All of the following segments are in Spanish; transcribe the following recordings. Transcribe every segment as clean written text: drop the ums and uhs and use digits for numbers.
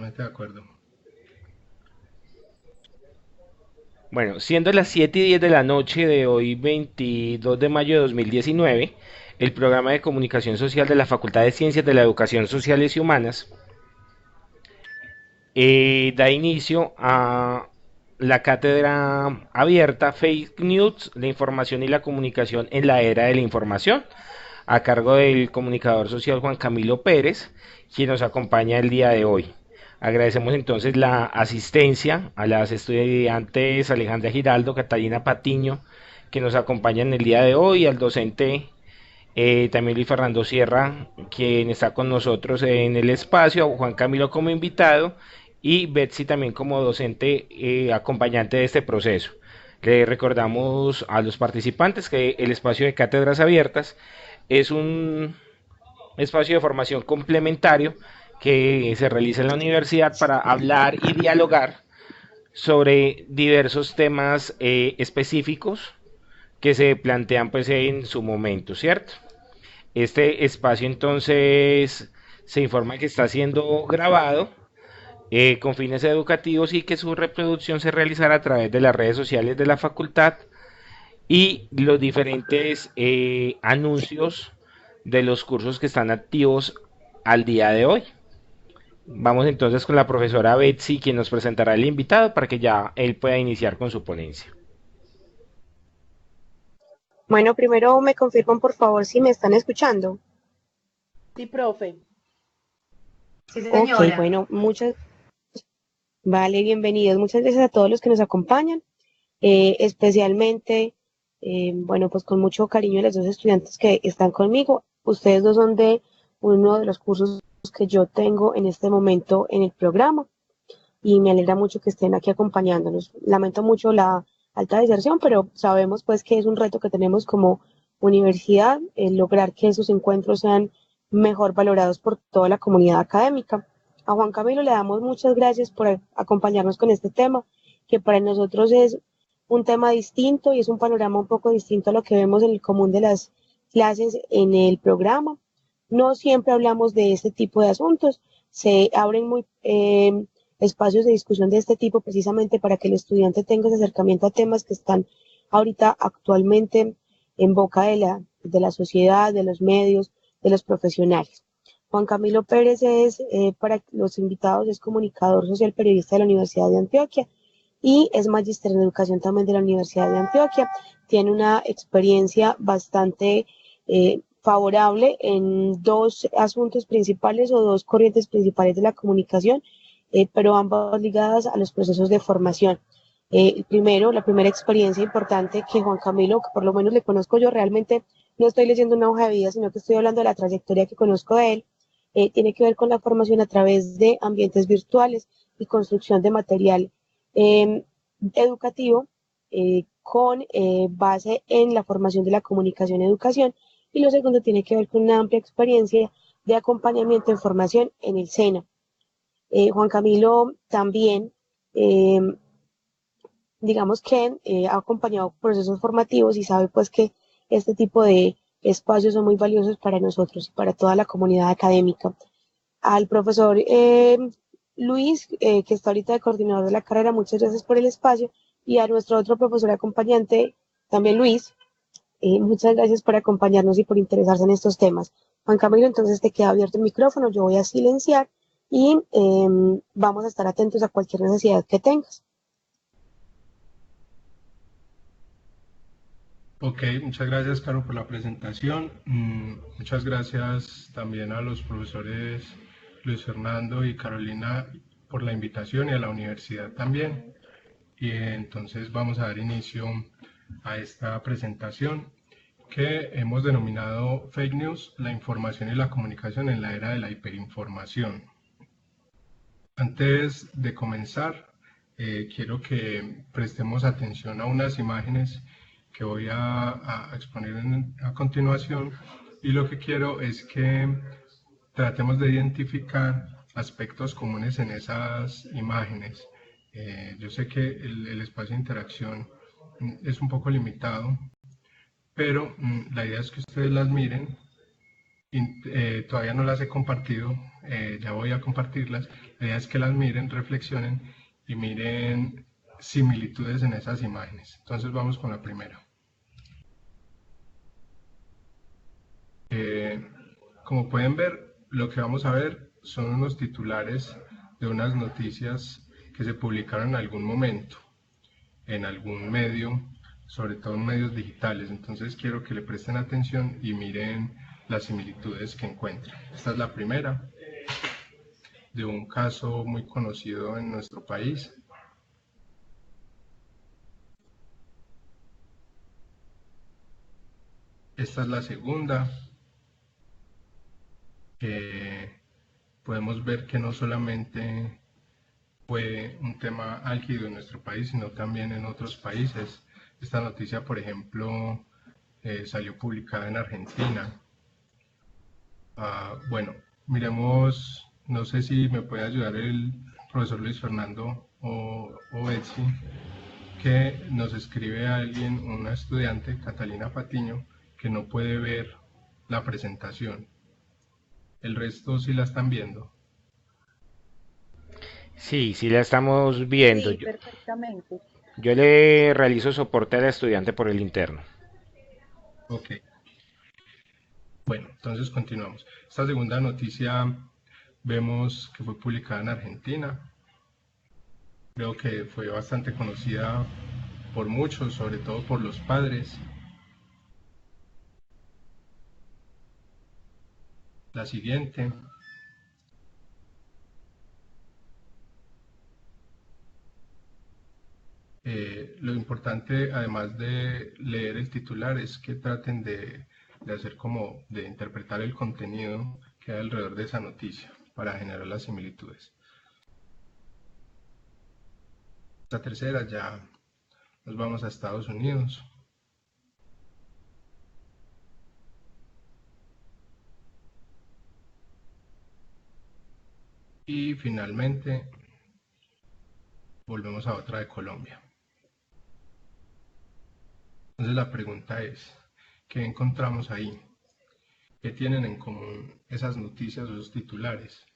De acuerdo. Bueno, siendo las 7 y 10 de la noche de hoy, 22 de mayo de 2019, el programa de comunicación social de la Facultad de Ciencias de la Educación Sociales y Humanas da inicio a la cátedra abierta Fake News, la información y la comunicación en la era de la información, a cargo del comunicador social Juan Camilo Pérez, quien nos acompaña el día de hoy. Agradecemos entonces la asistencia a las estudiantes Alejandra Giraldo, Catalina Patiño, que nos acompañan el día de hoy, al docente también Luis Fernando Sierra, quien está con nosotros en el espacio, Juan Camilo como invitado y Betsy también como docente acompañante de este proceso. Le recordamos a los participantes que el espacio de cátedras abiertas es un espacio de formación complementario que se realiza en la universidad para hablar y dialogar sobre diversos temas específicos que se plantean pues en su momento, ¿cierto? Este espacio entonces se informa que está siendo grabado con fines educativos y que su reproducción se realizará a través de las redes sociales de la facultad y los diferentes anuncios de los cursos que están activos al día de hoy. Vamos entonces con la profesora Betsy, quien nos presentará el invitado para que ya él pueda iniciar con su ponencia. Bueno, primero me confirman por favor si me están escuchando. Sí, profe. Sí, Ok, señora. bueno, vale, bienvenidos. Muchas gracias a todos los que nos acompañan, especialmente, bueno, pues con mucho cariño a los dos estudiantes que están conmigo. Ustedes dos son de uno de los cursos que yo tengo en este momento en el programa y me alegra mucho que estén aquí acompañándonos. Lamento mucho la alta deserción, pero sabemos pues que es un reto que tenemos como universidad, el lograr que esos encuentros sean mejor valorados por toda la comunidad académica. A Juan Camilo le damos muchas gracias por acompañarnos con este tema, que para nosotros es un tema distinto y es un panorama un poco distinto a lo que vemos en el común de las clases en el programa. No siempre hablamos de este tipo de asuntos, se abren muy espacios de discusión de este tipo precisamente para que el estudiante tenga ese acercamiento a temas que están ahorita actualmente en boca de la sociedad, de los medios, de los profesionales. Juan Camilo Pérez es, para los invitados, es comunicador social periodista de la Universidad de Antioquia y es magíster en educación también de la Universidad de Antioquia. Tiene una experiencia bastante favorable en dos asuntos principales o dos corrientes principales de la comunicación, pero ambas ligadas a los procesos de formación. Primero, la primera experiencia importante que Juan Camilo, que por lo menos le conozco yo, realmente no estoy leyendo una hoja de vida, sino que estoy hablando de la trayectoria que conozco de él, tiene que ver con la formación a través de ambientes virtuales y construcción de material eh, educativo con base en la formación de la comunicación y educación. Y lo segundo tiene que ver con una amplia experiencia de acompañamiento en formación en el SENA. Juan Camilo también, eh, digamos que ha acompañado procesos formativos y sabe pues que este tipo de espacios son muy valiosos para nosotros y para toda la comunidad académica. Al profesor Luis, que está ahorita de coordinador de la carrera, muchas gracias por el espacio, y a nuestro otro profesor acompañante, también Luis, muchas gracias por acompañarnos y por interesarse en estos temas. Juan Camilo, entonces te queda abierto el micrófono, yo voy a silenciar y vamos a estar atentos a cualquier necesidad que tengas. Ok, muchas gracias, Caro, por la presentación. Muchas gracias también a los profesores Luis Fernando y Carolina por la invitación y a la universidad también. Y entonces vamos a dar inicio a esta presentación que hemos denominado Fake News, la información y la comunicación en la era de la hiperinformación. Antes de comenzar, quiero que prestemos atención a unas imágenes que voy a exponer a continuación, y lo que quiero es que tratemos de identificar aspectos comunes en esas imágenes. Yo sé que el espacio de interacción es un poco limitado, pero la idea es que ustedes las miren Todavía no las he compartido, ya voy a compartirlas. La idea es que las miren, reflexionen y miren similitudes en esas imágenes. Entonces vamos con la primera. Como pueden ver, lo que vamos a ver son unos titulares de unas noticias que se publicaron en algún momento, en algún medio, sobre todo en medios digitales. Entonces quiero que le presten atención y miren las similitudes que encuentran. Esta es la primera, de un caso muy conocido en nuestro país. Esta es la segunda, que podemos ver que no solamente fue un tema álgido en nuestro país, sino también en otros países. Esta noticia, por ejemplo, salió publicada en Argentina. Bueno, miremos, no sé si me puede ayudar el profesor Luis Fernando o Betsy, que nos escribe alguien, una estudiante, Catalina Patiño, que no puede ver la presentación. El resto sí la están viendo. Sí, sí la estamos viendo. Sí, perfectamente. Yo le realizo soporte al estudiante por el interno. Ok. Bueno, entonces continuamos. Esta segunda noticia vemos que fue publicada en Argentina. Creo que fue bastante conocida por muchos, sobre todo por los padres. La siguiente. Lo importante, además de leer el titular, es que traten de hacer como de interpretar el contenido que hay alrededor de esa noticia para generar las similitudes. La tercera, ya nos vamos a Estados Unidos. Y finalmente volvemos a otra de Colombia. Entonces la pregunta es, ¿qué encontramos ahí? ¿Qué tienen en común esas noticias o esos titulares?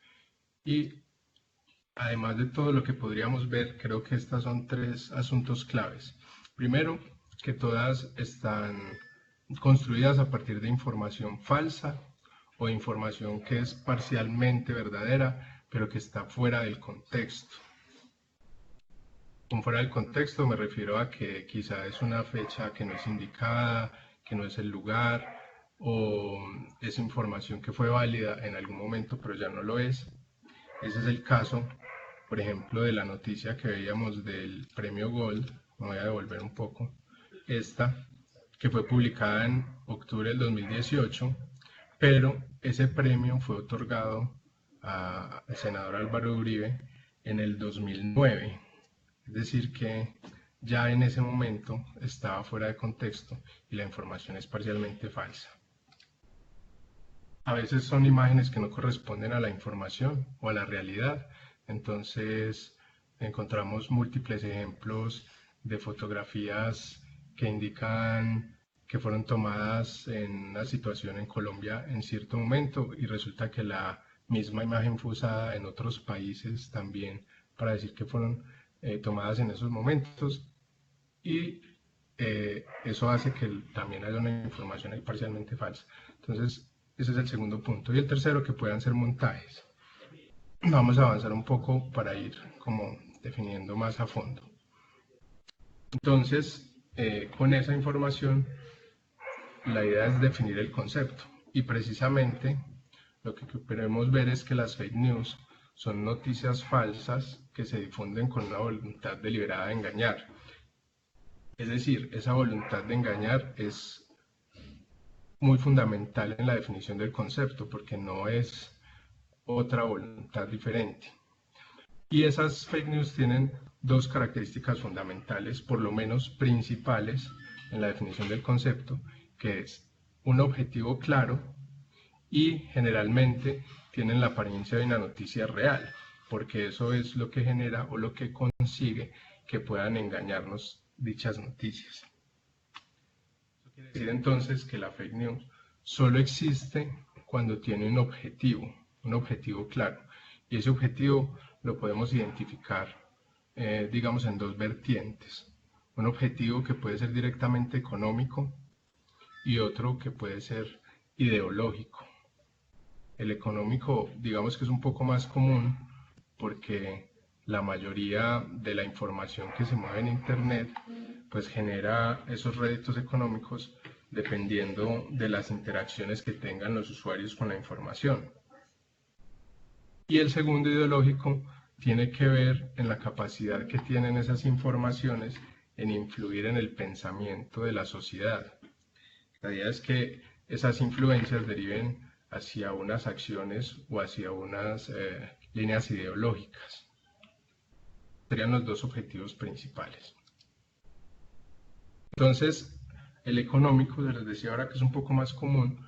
Y además de todo lo que podríamos ver, creo que estos son tres asuntos claves. Primero, que todas están construidas a partir de información falsa o información que es parcialmente verdadera, pero que está fuera del contexto. Con fuera del contexto me refiero a que quizá es una fecha que no es indicada, que no es el lugar, o es información que fue válida en algún momento pero ya no lo es. Ese es el caso, por ejemplo, de la noticia que veíamos del premio Gold. Me voy a devolver un poco. Esta, que fue publicada en octubre del 2018, pero ese premio fue otorgado al senador Álvaro Uribe en el 2009. Es decir, que ya en ese momento estaba fuera de contexto y la información es parcialmente falsa. A veces son imágenes que no corresponden a la información o a la realidad. Entonces encontramos múltiples ejemplos de fotografías que indican que fueron tomadas en una situación en Colombia en cierto momento y resulta que la misma imagen fue usada en otros países también para decir que fueron tomadas en esos momentos y eso hace que también haya una información ahí parcialmente falsa. Entonces, ese es el segundo punto. Y el tercero, que puedan ser montajes. Vamos a avanzar un poco para ir como definiendo más a fondo. Entonces, con esa información, la idea es definir el concepto. Y precisamente lo que queremos ver es que las fake news son noticias falsas que se difunden con una voluntad deliberada de engañar. Es decir, esa voluntad de engañar es muy fundamental en la definición del concepto porque no es otra voluntad diferente. Y esas fake news tienen dos características fundamentales, por lo menos principales, en la definición del concepto, que es un objetivo claro y generalmente tienen la apariencia de una noticia real, porque eso es lo que genera o lo que consigue que puedan engañarnos dichas noticias. Eso quiere decir entonces que la fake news solo existe cuando tiene un objetivo claro. Y ese objetivo lo podemos identificar, digamos, en dos vertientes. Un objetivo que puede ser directamente económico y otro que puede ser ideológico. El económico, digamos que es un poco más común porque la mayoría de la información que se mueve en Internet pues genera esos réditos económicos dependiendo de las interacciones que tengan los usuarios con la información. Y el segundo, ideológico, tiene que ver en la capacidad que tienen esas informaciones en influir en el pensamiento de la sociedad. La idea es que esas influencias deriven hacia unas acciones o hacia unas líneas ideológicas. Serían los dos objetivos principales. Entonces, el económico, les decía ahora que es un poco más común,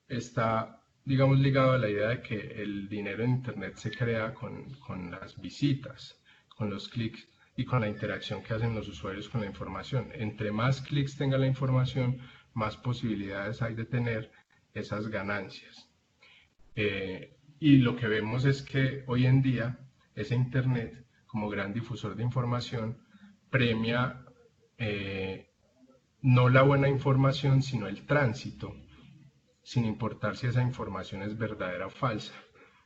está, digamos, ligado a la idea de que el dinero en Internet se crea con las visitas, con los clics y con la interacción que hacen los usuarios con la información. Entre más clics tenga la información, más posibilidades hay de tener esas ganancias. Y lo que vemos es que hoy en día ese Internet, como gran difusor de información, premia no la buena información, sino el tránsito, sin importar si esa información es verdadera o falsa.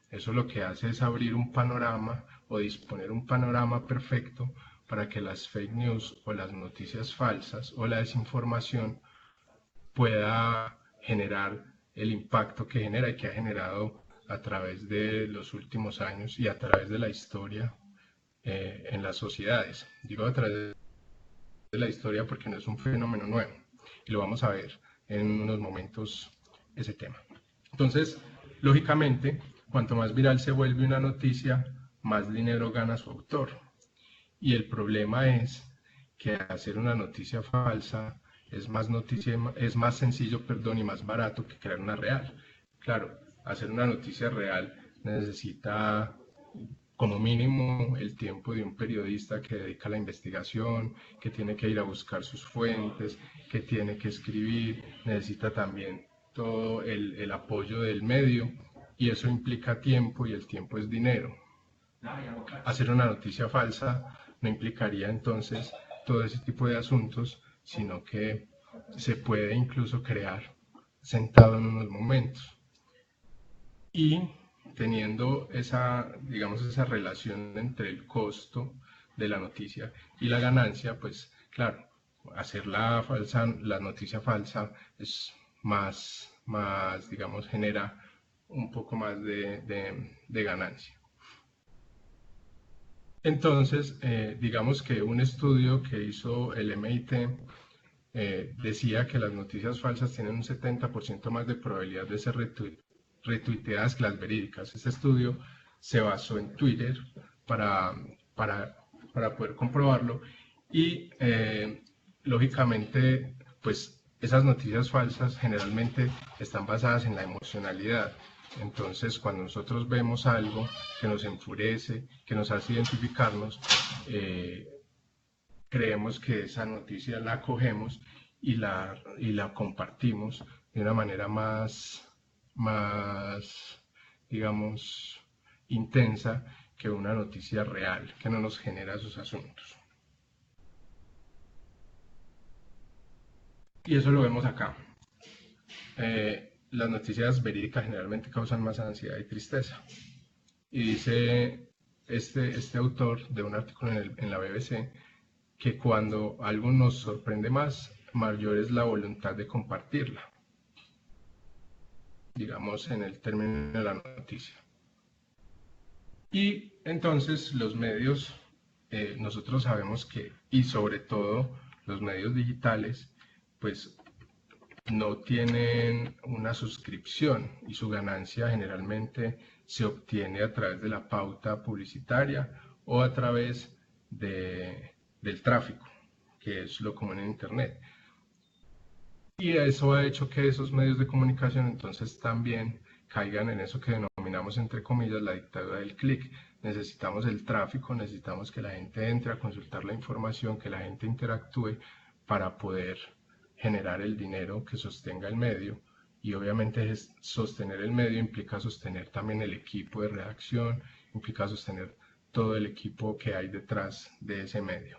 Eso lo que hace es abrir un panorama o disponer un panorama perfecto para que las fake news o las noticias falsas o la desinformación pueda generar el impacto que genera y que ha generado a través de los últimos años y a través de la historia en las sociedades. Digo a través de la historia porque no es un fenómeno nuevo y lo vamos a ver en unos momentos ese tema. Entonces, lógicamente, cuanto más viral se vuelve una noticia, más dinero gana su autor. Y el problema es que hacer una noticia falsa es más sencillo, y más barato que crear una real. Claro, hacer una noticia real necesita como mínimo el tiempo de un periodista que dedica a la investigación, que tiene que ir a buscar sus fuentes, que tiene que escribir, necesita también todo el apoyo del medio y eso implica tiempo y el tiempo es dinero. Hacer una noticia falsa no implicaría entonces todo ese tipo de asuntos, sino que se puede incluso crear sentado en unos momentos. Y teniendo esa, digamos, esa relación entre el costo de la noticia y la ganancia, pues claro, hacer la noticia falsa es más, digamos, genera un poco más de ganancia. Entonces, digamos que un estudio que hizo el MIT decía que las noticias falsas tienen un 70% más de probabilidad de ser retuiteadas que las verídicas. Este estudio se basó en Twitter para poder comprobarlo y lógicamente pues esas noticias falsas generalmente están basadas en la emocionalidad. Entonces cuando nosotros vemos algo que nos enfurece, que nos hace identificarnos, creemos que esa noticia la cogemos y la compartimos de una manera más, digamos, intensa que una noticia real, que no nos genera esos asuntos. Y eso lo vemos acá. Las noticias verídicas generalmente causan más ansiedad y tristeza. Y dice este autor de un artículo en la BBC que cuando algo nos sorprende más, mayor es la voluntad de compartirla, digamos en el término de la noticia. Y entonces los medios, nosotros sabemos que, y sobre todo los medios digitales, pues no tienen una suscripción y su ganancia generalmente se obtiene a través de la pauta publicitaria o a través del tráfico, que es lo común en Internet. Y eso ha hecho que esos medios de comunicación entonces también caigan en eso que denominamos entre comillas la dictadura del clic. Necesitamos el tráfico, necesitamos que la gente entre a consultar la información, que la gente interactúe para poder generar el dinero que sostenga el medio y obviamente sostener el medio implica sostener también el equipo de redacción, implica sostener todo el equipo que hay detrás de ese medio.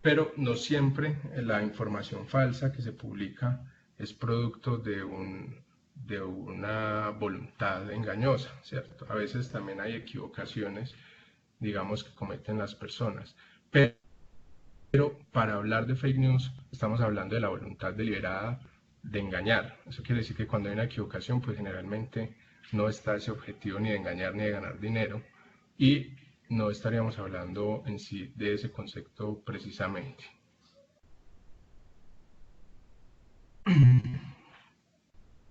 Pero no siempre la información falsa que se publica es producto de una voluntad engañosa, ¿cierto? A veces también hay equivocaciones, digamos, que cometen las personas. Pero para hablar de fake news estamos hablando de la voluntad deliberada de engañar. Eso quiere decir que cuando hay una equivocación, pues generalmente no está ese objetivo ni de engañar ni de ganar dinero, y no estaríamos hablando en sí de ese concepto precisamente.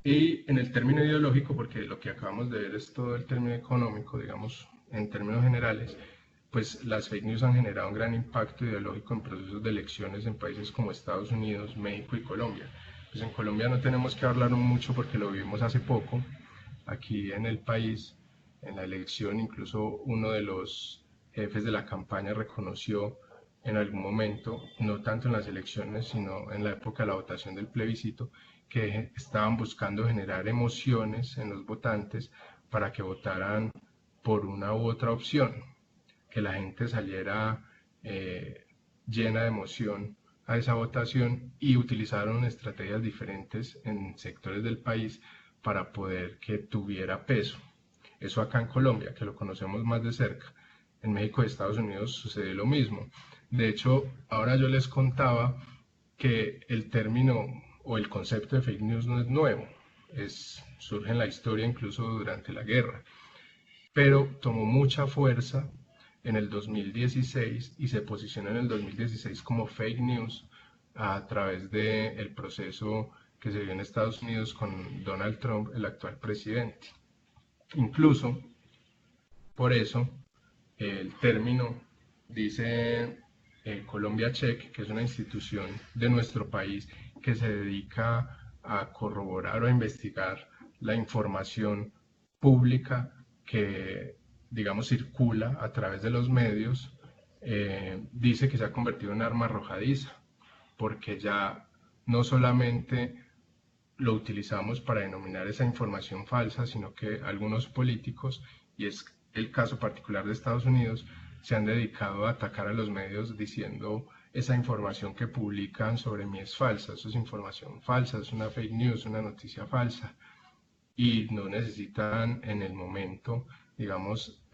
Y en el término ideológico, porque lo que acabamos de ver es todo el término económico, digamos, en términos generales, pues las fake news han generado un gran impacto ideológico en procesos de elecciones en países como Estados Unidos, México y Colombia. Pues en Colombia no tenemos que hablar mucho porque lo vivimos hace poco. Aquí en el país, en la elección, incluso uno de los jefes de la campaña reconoció en algún momento, no tanto en las elecciones, sino en la época de la votación del plebiscito, que estaban buscando generar emociones en los votantes para que votaran por una u otra opción, que la gente saliera llena de emoción a esa votación, y utilizaron estrategias diferentes en sectores del país para poder que tuviera peso. Eso acá en Colombia, que lo conocemos más de cerca. En México y Estados Unidos sucede lo mismo. De hecho, ahora yo les contaba que el término o el concepto de fake news no es nuevo, surge en la historia incluso durante la guerra, pero tomó mucha fuerza en el 2016 y se posicionó en el 2016 como fake news a través del proceso que se dio en Estados Unidos con Donald Trump, el actual presidente. Incluso, por eso, el término dice Colombia Check, que es una institución de nuestro país que se dedica a corroborar o a investigar la información pública que, digamos, circula a través de los medios, dice que se ha convertido en arma arrojadiza, porque ya no solamente lo utilizamos para denominar esa información falsa, sino que algunos políticos, y es el caso particular de Estados Unidos, se han dedicado a atacar a los medios diciendo esa información que publican sobre mí es falsa, eso es información falsa, es una fake news, una noticia falsa, y no necesitan en el momento, digamos,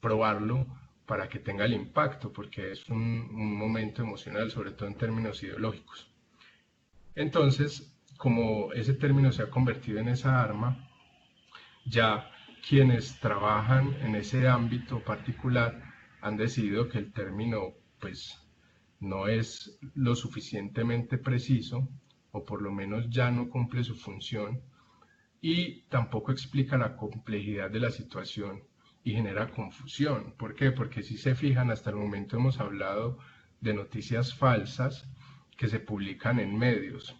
probarlo para que tenga el impacto, porque es un momento emocional, sobre todo en términos ideológicos. Entonces, como ese término se ha convertido en esa arma, ya quienes trabajan en ese ámbito particular han decidido que el término pues no es lo suficientemente preciso, o por lo menos ya no cumple su función, y tampoco explica la complejidad de la situación y genera confusión. ¿Por qué? Porque si se fijan, hasta el momento hemos hablado de noticias falsas que se publican en medios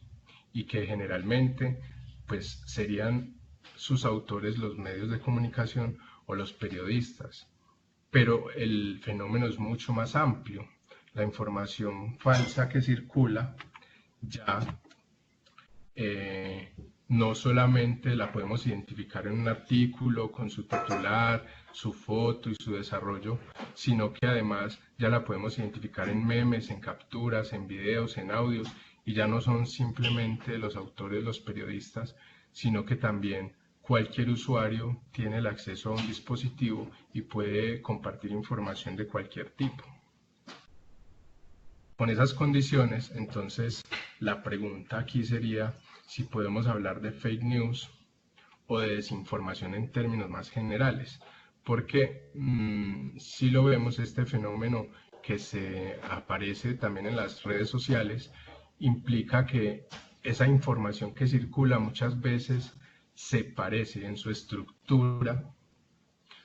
y que generalmente pues serían sus autores los medios de comunicación o los periodistas. Pero el fenómeno es mucho más amplio. La información falsa que circula ya no solamente la podemos identificar en un artículo con su titular, su foto y su desarrollo, sino que además ya la podemos identificar en memes, en capturas, en videos, en audios, y ya no son simplemente los autores, los periodistas, sino que también cualquier usuario tiene el acceso a un dispositivo y puede compartir información de cualquier tipo. Con esas condiciones, entonces, la pregunta aquí sería si podemos hablar de fake news o de desinformación en términos más generales, porque si lo vemos, este fenómeno que se aparece también en las redes sociales implica que esa información que circula muchas veces se parece en su estructura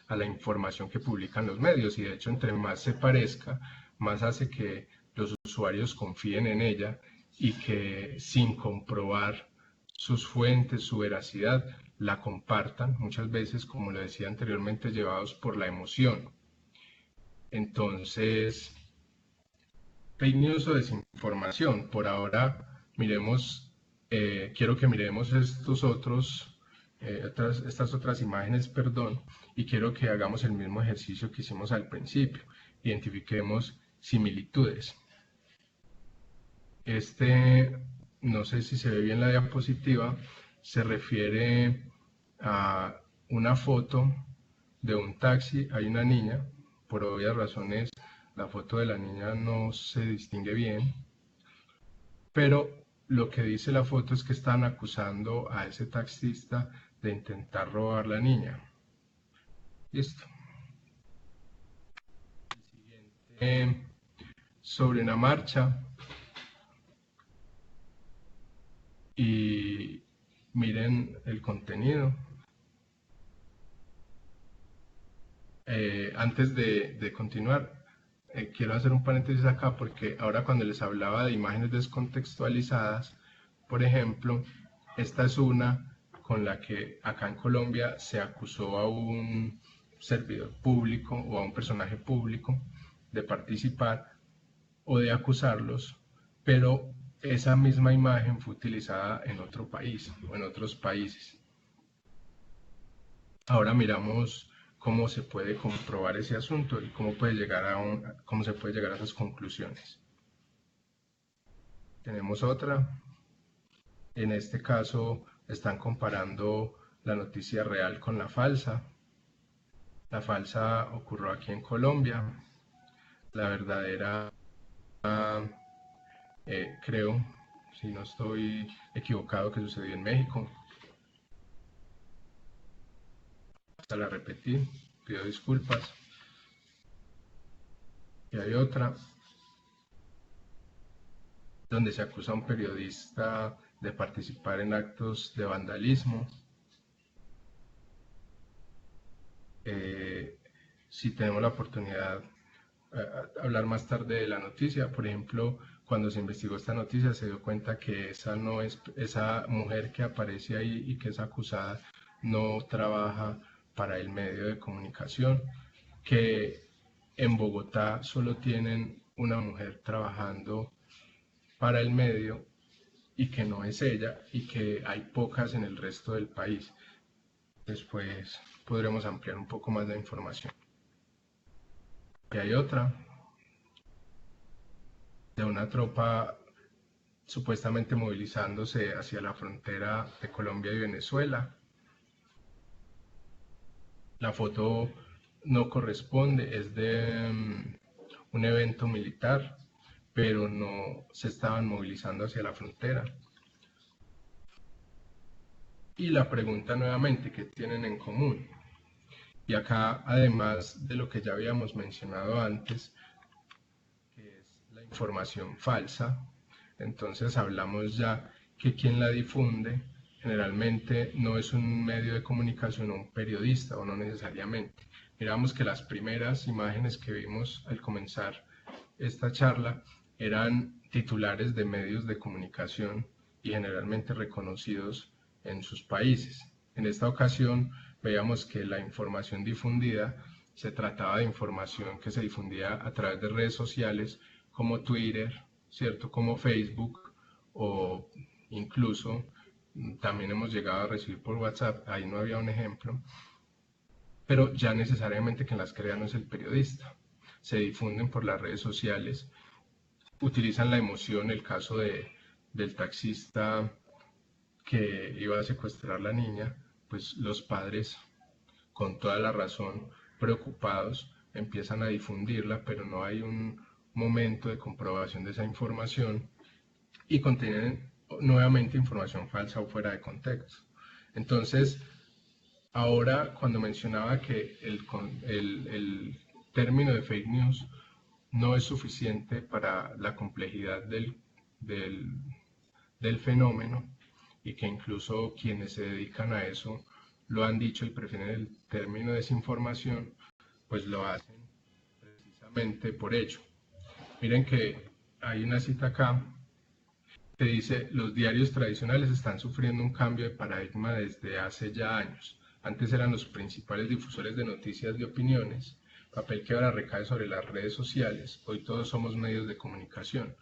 a la información que publican los medios, y de hecho entre más se parezca, más hace que los usuarios confíen en ella y que sin comprobar sus fuentes, su veracidad, la compartan, muchas veces, como lo decía anteriormente, llevados por la emoción. Entonces, fake news o desinformación información. Por ahora, quiero que miremos estas otras imágenes, perdón, y quiero que hagamos el mismo ejercicio que hicimos al principio. Identifiquemos similitudes. No sé si se ve bien la diapositiva, se refiere a una foto de un taxi. Hay una niña, por obvias razones la foto de la niña no se distingue bien, pero lo que dice la foto es que están acusando a ese taxista de intentar robar la niña. Listo. Sobre una marcha, y miren el contenido. Antes de continuar, quiero hacer un paréntesis acá, porque ahora cuando les hablaba de imágenes descontextualizadas, por ejemplo, esta es una con la que acá en Colombia se acusó a un servidor público o a un personaje público de participar o de acusarlos, pero esa misma imagen fue utilizada en otro país o en otros países. Ahora miramos cómo se puede comprobar ese asunto y cómo se puede llegar a esas conclusiones. Tenemos otra. En este caso están comparando la noticia real con la falsa. La falsa ocurrió aquí en Colombia. La verdadera, creo, si no estoy equivocado, que sucedió en México. Hasta la repetí, pido disculpas. Y hay otra donde se acusa a un periodista de participar en actos de vandalismo. Si tenemos la oportunidad hablar más tarde de la noticia, por ejemplo, cuando se investigó esta noticia se dio cuenta que esa mujer que aparece ahí y que es acusada no trabaja para el medio de comunicación, que en Bogotá solo tienen una mujer trabajando para el medio y que no es ella, y que hay pocas en el resto del país. Después podremos ampliar un poco más la información. Y hay otra de una tropa supuestamente movilizándose hacia la frontera de Colombia y Venezuela. La foto no corresponde, es de un evento militar, pero no se estaban movilizando hacia la frontera. Y la pregunta nuevamente, ¿qué tienen en común? Y acá, además de lo que ya habíamos mencionado antes, que es la información falsa, entonces hablamos ya que quien la difunde generalmente no es un medio de comunicación o un periodista, o no necesariamente. Miramos que las primeras imágenes que vimos al comenzar esta charla eran titulares de medios de comunicación y generalmente reconocidos en sus países. En esta ocasión veíamos que la información difundida se trataba de información que se difundía a través de redes sociales como Twitter, ¿cierto? Como Facebook, o incluso también hemos llegado a recibir por WhatsApp. Ahí no había un ejemplo, pero ya necesariamente quien las crea no es el periodista. Se difunden por las redes sociales, utilizan la emoción. El caso del taxista que iba a secuestrar a la niña, pues los padres, con toda la razón, preocupados, empiezan a difundirla, pero no hay un momento de comprobación de esa información y contienen nuevamente información falsa o fuera de contexto. Entonces, ahora cuando mencionaba que el término de fake news no es suficiente para la complejidad del fenómeno, y que incluso quienes se dedican a eso lo han dicho y prefieren el término desinformación, pues lo hacen precisamente por ello. Miren que hay una cita acá que dice: los diarios tradicionales están sufriendo un cambio de paradigma desde hace ya años. Antes eran los principales difusores de noticias y opiniones, papel que ahora recae sobre las redes sociales. Hoy todos somos medios de comunicación.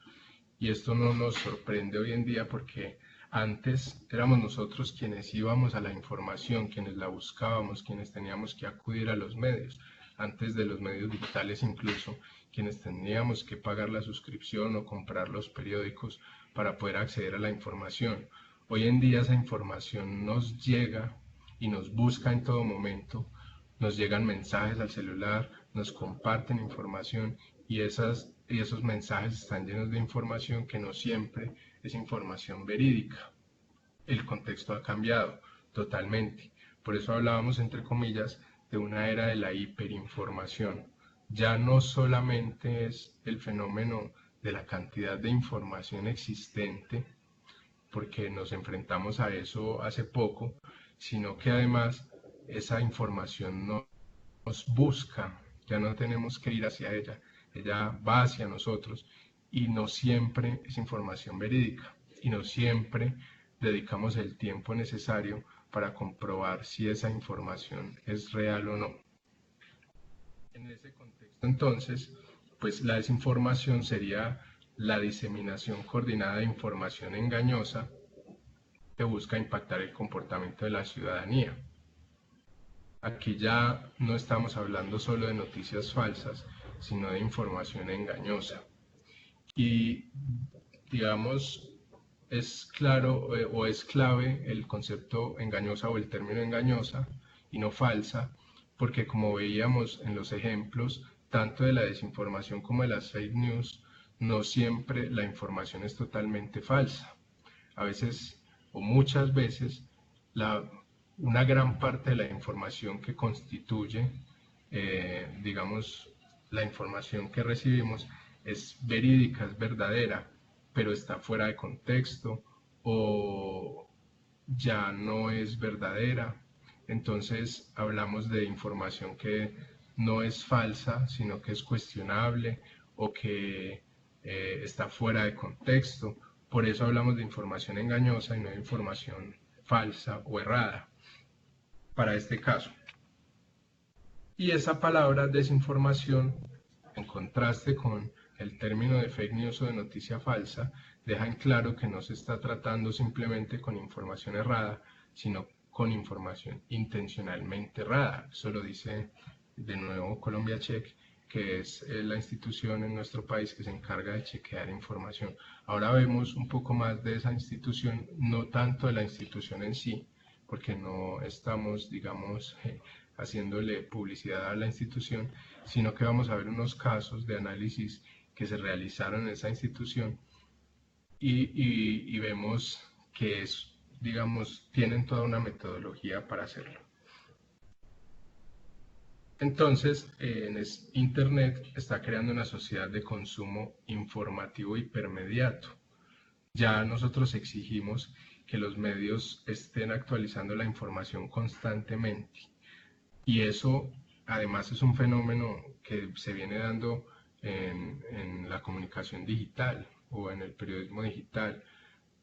Y esto no nos sorprende hoy en día porque antes éramos nosotros quienes íbamos a la información, quienes la buscábamos, quienes teníamos que acudir a los medios, antes de los medios digitales incluso, quienes teníamos que pagar la suscripción o comprar los periódicos para poder acceder a la información. Hoy en día esa información nos llega y nos busca en todo momento, nos llegan mensajes al celular, nos comparten información y esos mensajes están llenos de información que no siempre es información verídica. El contexto ha cambiado totalmente. Por eso hablábamos, entre comillas, de una era de la hiperinformación. Ya no solamente es el fenómeno de la cantidad de información existente, porque nos enfrentamos a eso hace poco, sino que además esa información nos busca, ya no tenemos que ir hacia ella va hacia nosotros y no siempre es información verídica y no siempre dedicamos el tiempo necesario para comprobar si esa información es real o no. En ese contexto, entonces, pues la desinformación sería la diseminación coordinada de información engañosa que busca impactar el comportamiento de la ciudadanía. Aquí ya no estamos hablando solo de noticias falsas, sino de información engañosa. Y, digamos, es claro o es clave el concepto engañosa o el término engañosa y no falsa, porque como veíamos en los ejemplos, tanto de la desinformación como de las fake news, no siempre la información es totalmente falsa. A veces o muchas veces una gran parte de la información que constituye, digamos, la información que recibimos es verídica, es verdadera, pero está fuera de contexto o ya no es verdadera. Entonces hablamos de información que no es falsa, sino que es cuestionable o que está fuera de contexto. Por eso hablamos de información engañosa y no de información falsa o errada para este caso. Y esa palabra desinformación, en contraste con el término de fake news o de noticia falsa, deja en claro que no se está tratando simplemente con información errada, sino con información intencionalmente errada. Eso lo dice de nuevo Colombia Check, que es la institución en nuestro país que se encarga de chequear información. Ahora vemos un poco más de esa institución, no tanto de la institución en sí, porque no estamos, digamos, haciéndole publicidad a la institución, sino que vamos a ver unos casos de análisis que se realizaron en esa institución y vemos que es, digamos, tienen toda una metodología para hacerlo. Entonces, Internet está creando una sociedad de consumo informativo hipermediato. Ya nosotros exigimos que los medios estén actualizando la información constantemente. Y eso además es un fenómeno que se viene dando en la comunicación digital o en el periodismo digital,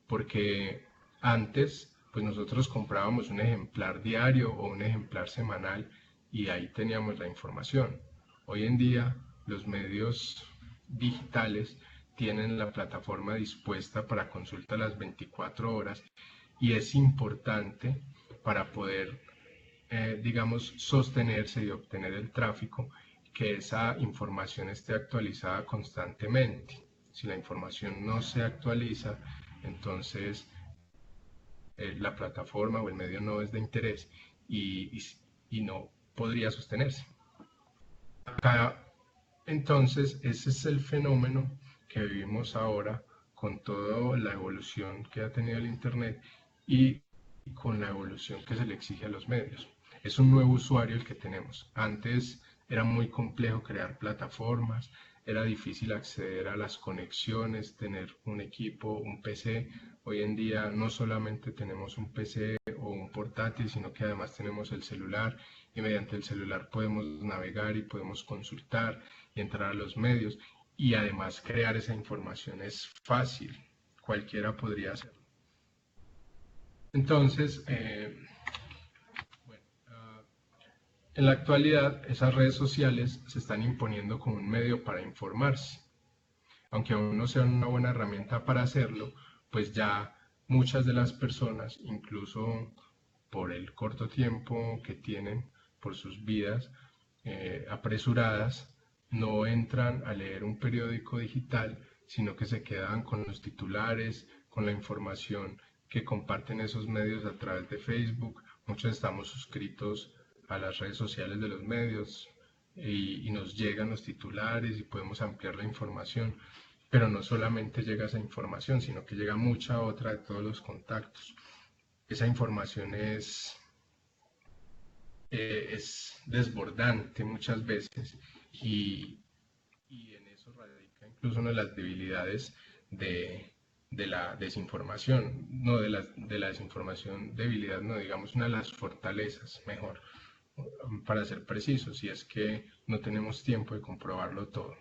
porque antes pues nosotros comprábamos un ejemplar diario o un ejemplar semanal y ahí teníamos la información. Hoy en día los medios digitales tienen la plataforma dispuesta para consulta a las 24 horas y es importante para poder digamos, sostenerse y obtener el tráfico, que esa información esté actualizada constantemente. Si la información no se actualiza, entonces la plataforma o el medio no es de interés y no podría sostenerse. Acá, entonces, ese es el fenómeno que vivimos ahora con toda la evolución que ha tenido el Internet y con la evolución que se le exige a los medios. Es un nuevo usuario el que tenemos. Antes era muy complejo crear plataformas, era difícil acceder a las conexiones, tener un equipo, un PC. Hoy en día no solamente tenemos un PC o un portátil, sino que además tenemos el celular y mediante el celular podemos navegar y podemos consultar y entrar a los medios. Y además crear esa información es fácil, cualquiera podría hacerlo. Entonces, en la actualidad, esas redes sociales se están imponiendo como un medio para informarse. aunque aún no sea una buena herramienta para hacerlo, pues ya muchas de las personas, incluso por el corto tiempo que tienen, por sus vidas apresuradas, no entran a leer un periódico digital, sino que se quedan con los titulares, con la información que comparten esos medios a través de Facebook. Muchos estamos suscritos a las redes sociales de los medios y nos llegan los titulares y podemos ampliar la información, pero no solamente llega esa información, sino que llega mucha otra de todos los contactos. Esa información es desbordante muchas veces y en eso radica incluso una de las debilidades de la desinformación, no de la desinformación, debilidad, no digamos una de las fortalezas, mejor, para ser precisos, y es que no tenemos tiempo de comprobarlo todo.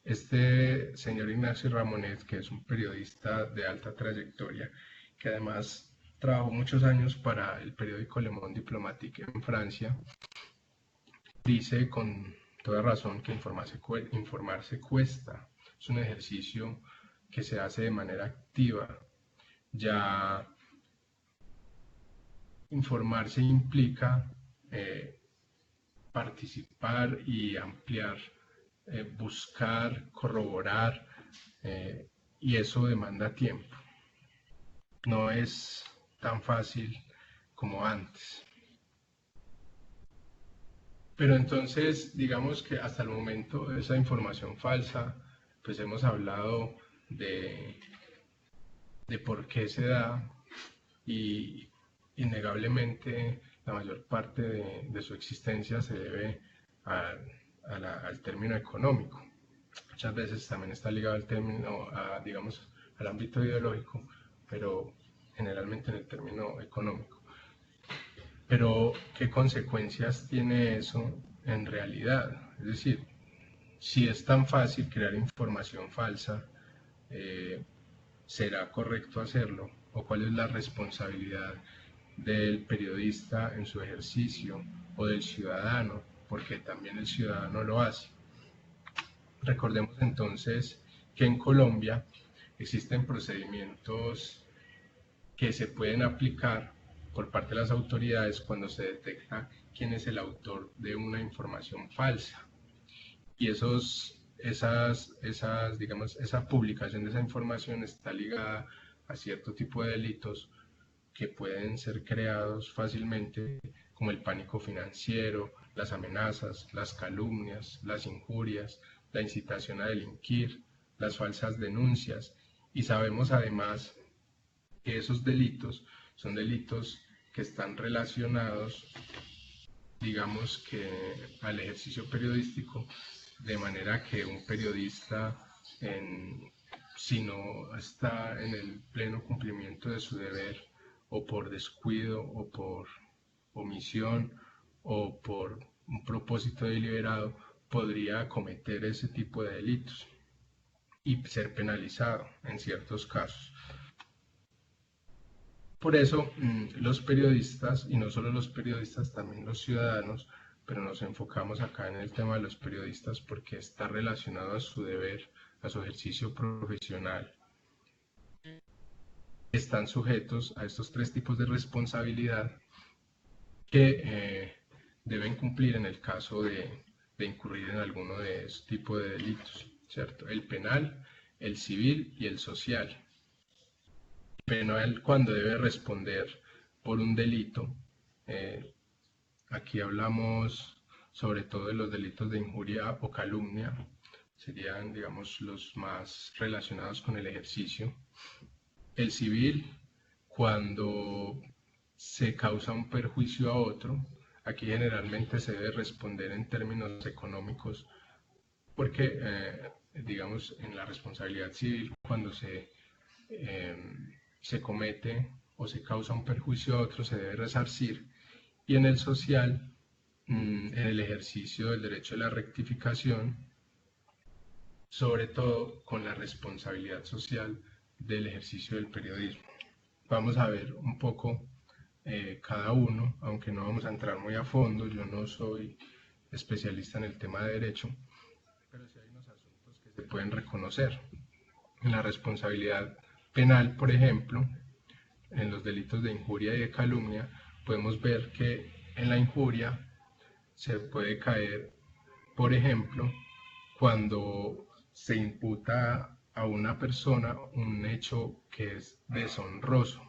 Este señor Ignacio Ramonet, que es un periodista de alta trayectoria, que además trabajó muchos años para el periódico Le Monde Diplomatique en Francia, dice con toda razón que informarse cuesta. Es un ejercicio que se hace de manera activa. Ya informarse implica participar y ampliar, buscar, corroborar, y eso demanda tiempo. No es tan fácil como antes. Pero entonces, digamos que hasta el momento esa información falsa, pues hemos hablado de por qué se da y innegablemente la mayor parte de su existencia se debe al término económico. Muchas veces también está ligado al término, digamos, al ámbito ideológico, pero generalmente en el término económico. Pero, ¿qué consecuencias tiene eso en realidad? Es decir, si es tan fácil crear información falsa, ¿será correcto hacerlo? ¿O cuál es la responsabilidad del periodista en su ejercicio o del ciudadano? Porque también el ciudadano lo hace. Recordemos entonces que en Colombia existen procedimientos que se pueden aplicar por parte de las autoridades cuando se detecta quién es el autor de una información falsa. Y digamos, esa publicación de esa información está ligada a cierto tipo de delitos que pueden ser creados fácilmente, como el pánico financiero, las amenazas, las calumnias, las injurias, la incitación a delinquir, las falsas denuncias. Y sabemos además que esos delitos son delitos que están relacionados, digamos que al ejercicio periodístico, de manera que un periodista, si no está en el pleno cumplimiento de su deber, o por descuido, o por omisión, o por un propósito deliberado, podría cometer ese tipo de delitos y ser penalizado en ciertos casos. Por eso los periodistas, y no solo los periodistas, también los ciudadanos, pero nos enfocamos acá en el tema de los periodistas porque está relacionado a su deber, a su ejercicio profesional. Están sujetos a estos tres tipos de responsabilidad que deben cumplir en el caso de incurrir en alguno de estos tipos de delitos, ¿cierto? El penal, el civil y el social. Penal cuando debe responder por un delito. Aquí hablamos sobre todo de los delitos de injuria o calumnia, serían, digamos, los más relacionados con el ejercicio. El civil, cuando se causa un perjuicio a otro, aquí generalmente se debe responder en términos económicos, porque, digamos, en la responsabilidad civil, cuando se comete o se causa un perjuicio a otro, se debe resarcir. Y en el social, en el ejercicio del derecho a la rectificación, sobre todo con la responsabilidad social del ejercicio del periodismo. Vamos a ver un poco cada uno, aunque no vamos a entrar muy a fondo, yo no soy especialista en el tema de derecho, pero sí hay unos asuntos que se pueden reconocer. En la responsabilidad penal, por ejemplo, en los delitos de injuria y de calumnia, podemos ver que en la injuria se puede caer, por ejemplo, cuando se imputa a una persona un hecho que es deshonroso.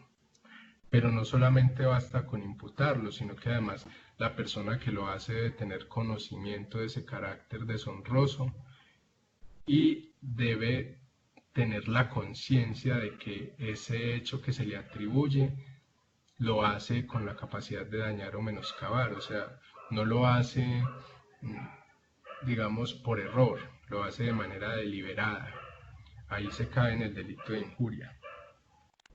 Pero no solamente basta con imputarlo, sino que además la persona que lo hace debe tener conocimiento de ese carácter deshonroso y debe tener la conciencia de que ese hecho que se le atribuye lo hace con la capacidad de dañar o menoscabar, o sea, no lo hace, digamos, por error, lo hace de manera deliberada. Ahí se cae en el delito de injuria.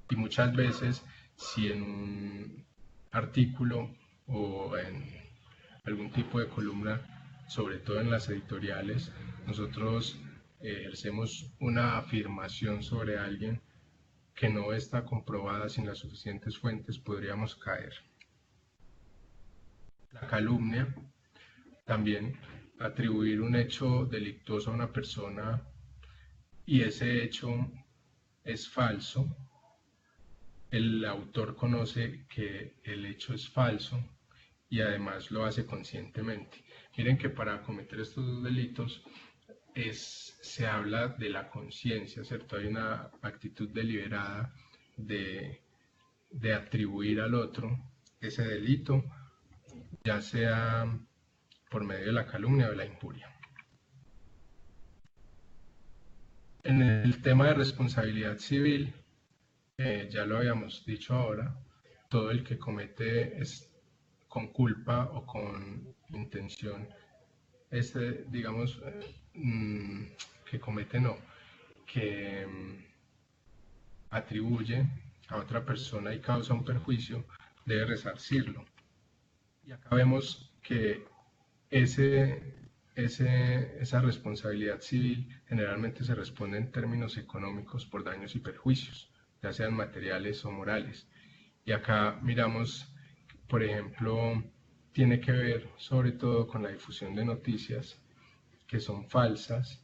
Y muchas veces, si en un artículo o en algún tipo de columna, sobre todo en las editoriales, nosotros ejercemos una afirmación sobre alguien que no está comprobada sin las suficientes fuentes, podríamos caer. La calumnia, también atribuir un hecho delictuoso a una persona y ese hecho es falso. El autor conoce que el hecho es falso y además lo hace conscientemente. Miren que para cometer estos dos delitos se habla de la conciencia, ¿cierto? Hay una actitud deliberada de atribuir al otro ese delito, ya sea por medio de la calumnia o de la injuria. En el tema de responsabilidad civil, ya lo habíamos dicho ahora, todo el que comete con culpa o con intención, digamos, que comete no, que atribuye a otra persona y causa un perjuicio, debe resarcirlo. Y acá vemos que esa responsabilidad civil generalmente se responde en términos económicos por daños y perjuicios, ya sean materiales o morales. Y acá miramos, por ejemplo, tiene que ver sobre todo con la difusión de noticias que son falsas,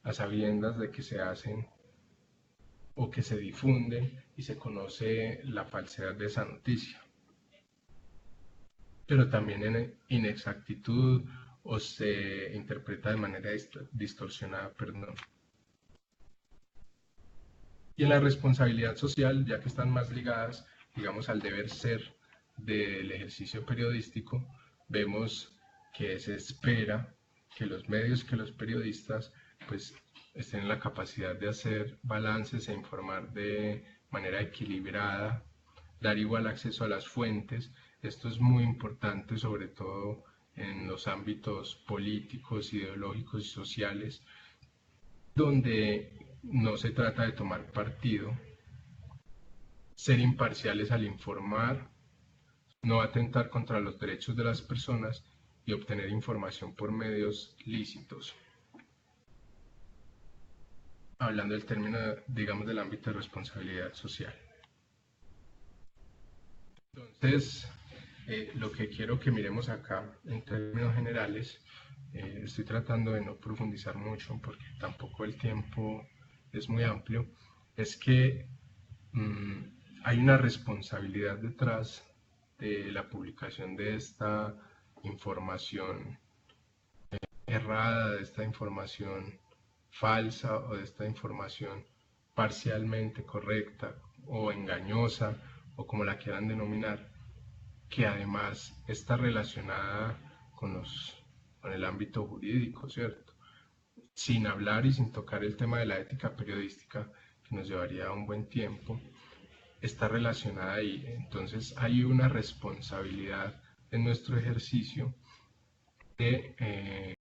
a sabiendas de que se hacen o que se difunden y se conoce la falsedad de esa noticia. Pero también en inexactitud o se interpreta de manera distorsionada, perdón. Y en la responsabilidad social, ya que están más ligadas, digamos, al deber ser del ejercicio periodístico, vemos que se espera que los medios, que los periodistas, pues estén en la capacidad de hacer balances e informar de manera equilibrada, dar igual acceso a las fuentes. Esto es muy importante, sobre todo en los ámbitos políticos, ideológicos y sociales, donde no se trata de tomar partido, ser imparciales al informar, no atentar contra los derechos de las personas y obtener información por medios lícitos. Hablando del término, digamos, del ámbito de responsabilidad social. Entonces, lo que quiero que miremos acá en términos generales, estoy tratando de no profundizar mucho porque tampoco el tiempo es muy amplio, es que hay una responsabilidad detrás de la publicación de esta información errada, de esta información falsa o de esta información parcialmente correcta o engañosa o como la quieran denominar, que además está relacionada con el ámbito jurídico, ¿cierto? Sin hablar y sin tocar el tema de la ética periodística, que nos llevaría un buen tiempo, está relacionada ahí. Entonces hay una responsabilidad en nuestro ejercicio de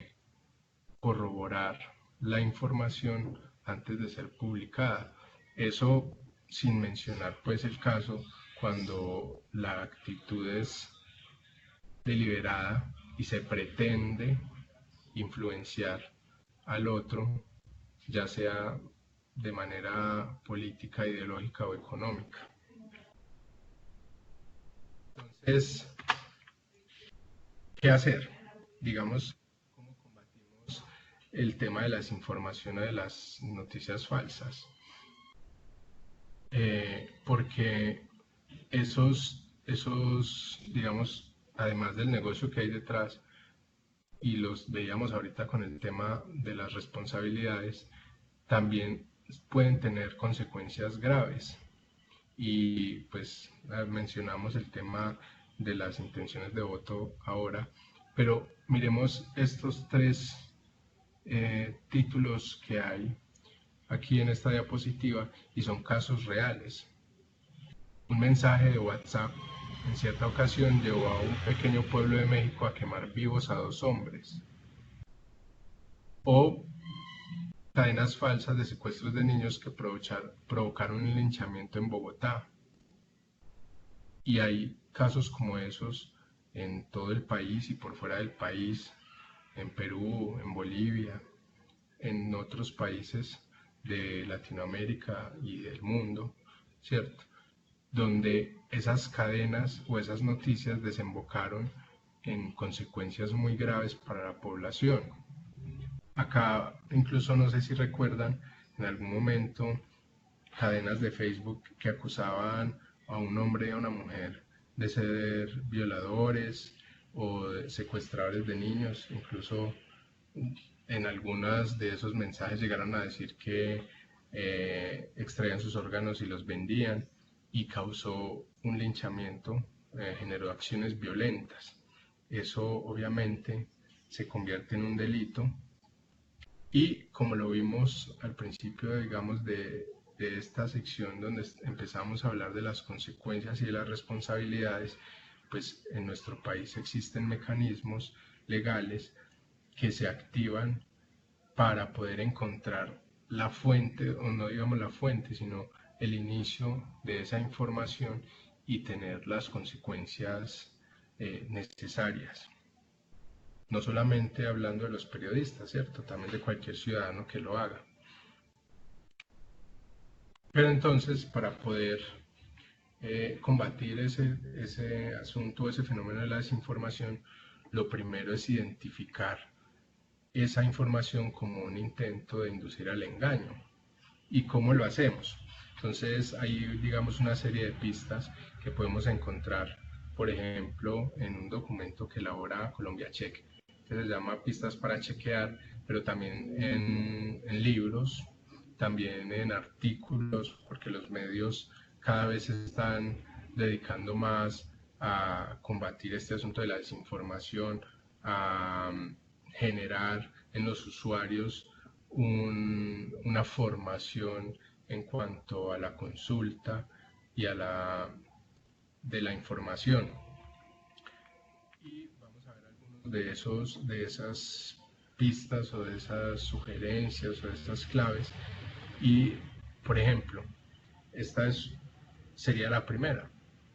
corroborar la información antes de ser publicada. Eso sin mencionar pues el caso cuando la actitud es deliberada y se pretende influenciar al otro, ya sea de manera política, ideológica o económica. Entonces, ¿qué hacer? Digamos, ¿cómo combatimos el tema de la desinformación o de las noticias falsas, porque digamos, además del negocio que hay detrás, y los veíamos ahorita con el tema de las responsabilidades, también pueden tener consecuencias graves. Y pues mencionamos el tema de las intenciones de voto ahora, pero miremos estos tres títulos que hay aquí en esta diapositiva y son casos reales. Un mensaje de WhatsApp en cierta ocasión llevó a un pequeño pueblo de México a quemar vivos a 2 hombres. O cadenas falsas de secuestros de niños que provocaron un linchamiento en Bogotá. Y hay casos como esos en todo el país y por fuera del país, en Perú, en Bolivia, en otros países de Latinoamérica y del mundo, ¿cierto? Donde esas cadenas o esas noticias desembocaron en consecuencias muy graves para la población. Acá, incluso no sé si recuerdan, en algún momento, cadenas de Facebook que acusaban a un hombre y a una mujer de ser violadores o secuestradores de niños. Incluso en algunos de esos mensajes llegaron a decir que extraían sus órganos y los vendían, y causó un linchamiento, generó acciones violentas. Eso obviamente se convierte en un delito, y como lo vimos al principio, digamos, de esta sección donde empezamos a hablar de las consecuencias y de las responsabilidades, pues en nuestro país existen mecanismos legales que se activan para poder encontrar la fuente, o no digamos la fuente, sino el inicio de esa información y tener las consecuencias necesarias. No solamente hablando de los periodistas, ¿cierto? También de cualquier ciudadano que lo haga. Pero entonces, para poder combatir ese asunto, ese fenómeno de la desinformación, lo primero es identificar esa información como un intento de inducir al engaño. ¿Y cómo lo hacemos? Entonces hay, digamos, una serie de pistas que podemos encontrar, por ejemplo, en un documento que elabora Colombia Check, que se llama Pistas para Chequear, pero también en libros, también en artículos, porque los medios cada vez se están dedicando más a combatir este asunto de la desinformación, a generar en los usuarios una formación en cuanto a la consulta y a de la información. Y vamos a ver algunos de esas pistas o de esas sugerencias o de estas claves. Y, por ejemplo, sería la primera.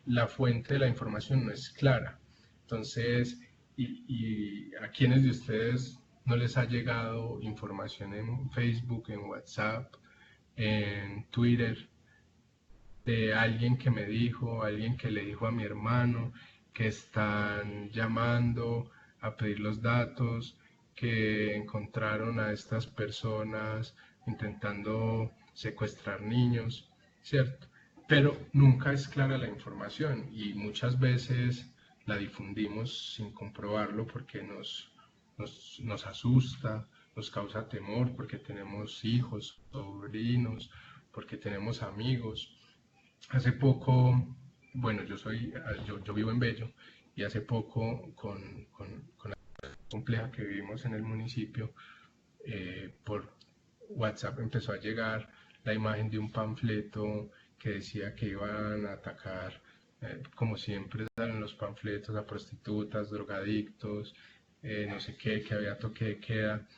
La fuente de la información no es clara. Entonces, y a quienes de ustedes no les ha llegado información en Facebook, en WhatsApp, en Twitter, de alguien que me dijo, alguien que le dijo a mi hermano, que están llamando a pedir los datos, que encontraron a estas personas intentando secuestrar niños, ¿cierto? Pero nunca es clara la información y muchas veces la difundimos sin comprobarlo porque nos asusta, nos causa temor, porque tenemos hijos, sobrinos, porque tenemos amigos. Hace poco, bueno, yo vivo en Bello, y hace poco con la compleja que vivimos en el municipio, por WhatsApp empezó a llegar la imagen de un panfleto que decía que iban a atacar, como siempre dan los panfletos, a prostitutas, drogadictos, no sé qué, que había toque de queda,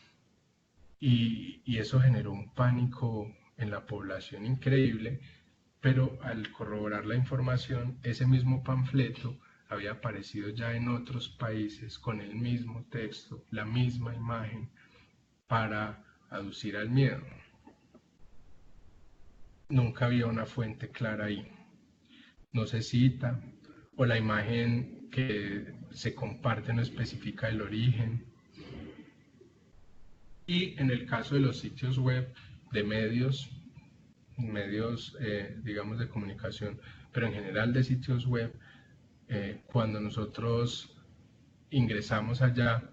y eso generó un pánico en la población increíble. Pero al corroborar la información, ese mismo panfleto había aparecido ya en otros países con el mismo texto, la misma imagen, para aducir al miedo. Nunca había una fuente clara ahí. No se cita, o la imagen que se comparte no especifica el origen. Y en el caso de los sitios web de medios, digamos de comunicación, pero en general de sitios web, cuando nosotros ingresamos allá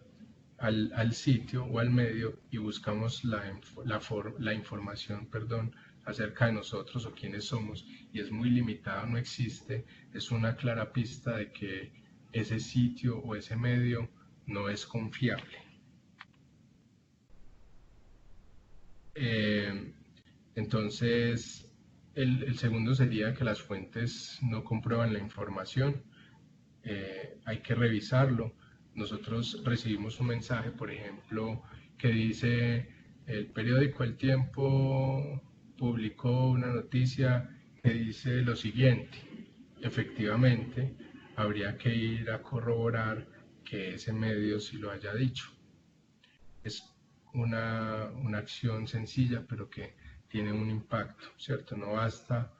al sitio o al medio y buscamos la información, perdón, acerca de nosotros o quiénes somos, y es muy limitado, no existe, es una clara pista de que ese sitio o ese medio no es confiable. Entonces, el segundo sería que las fuentes no comprueban la información. Hay que revisarlo. Nosotros recibimos un mensaje, por ejemplo, que dice: el periódico El Tiempo publicó una noticia que dice lo siguiente. Efectivamente, habría que ir a corroborar que ese medio sí lo haya dicho. Es una acción sencilla, pero que tiene un impacto, ¿cierto? No basta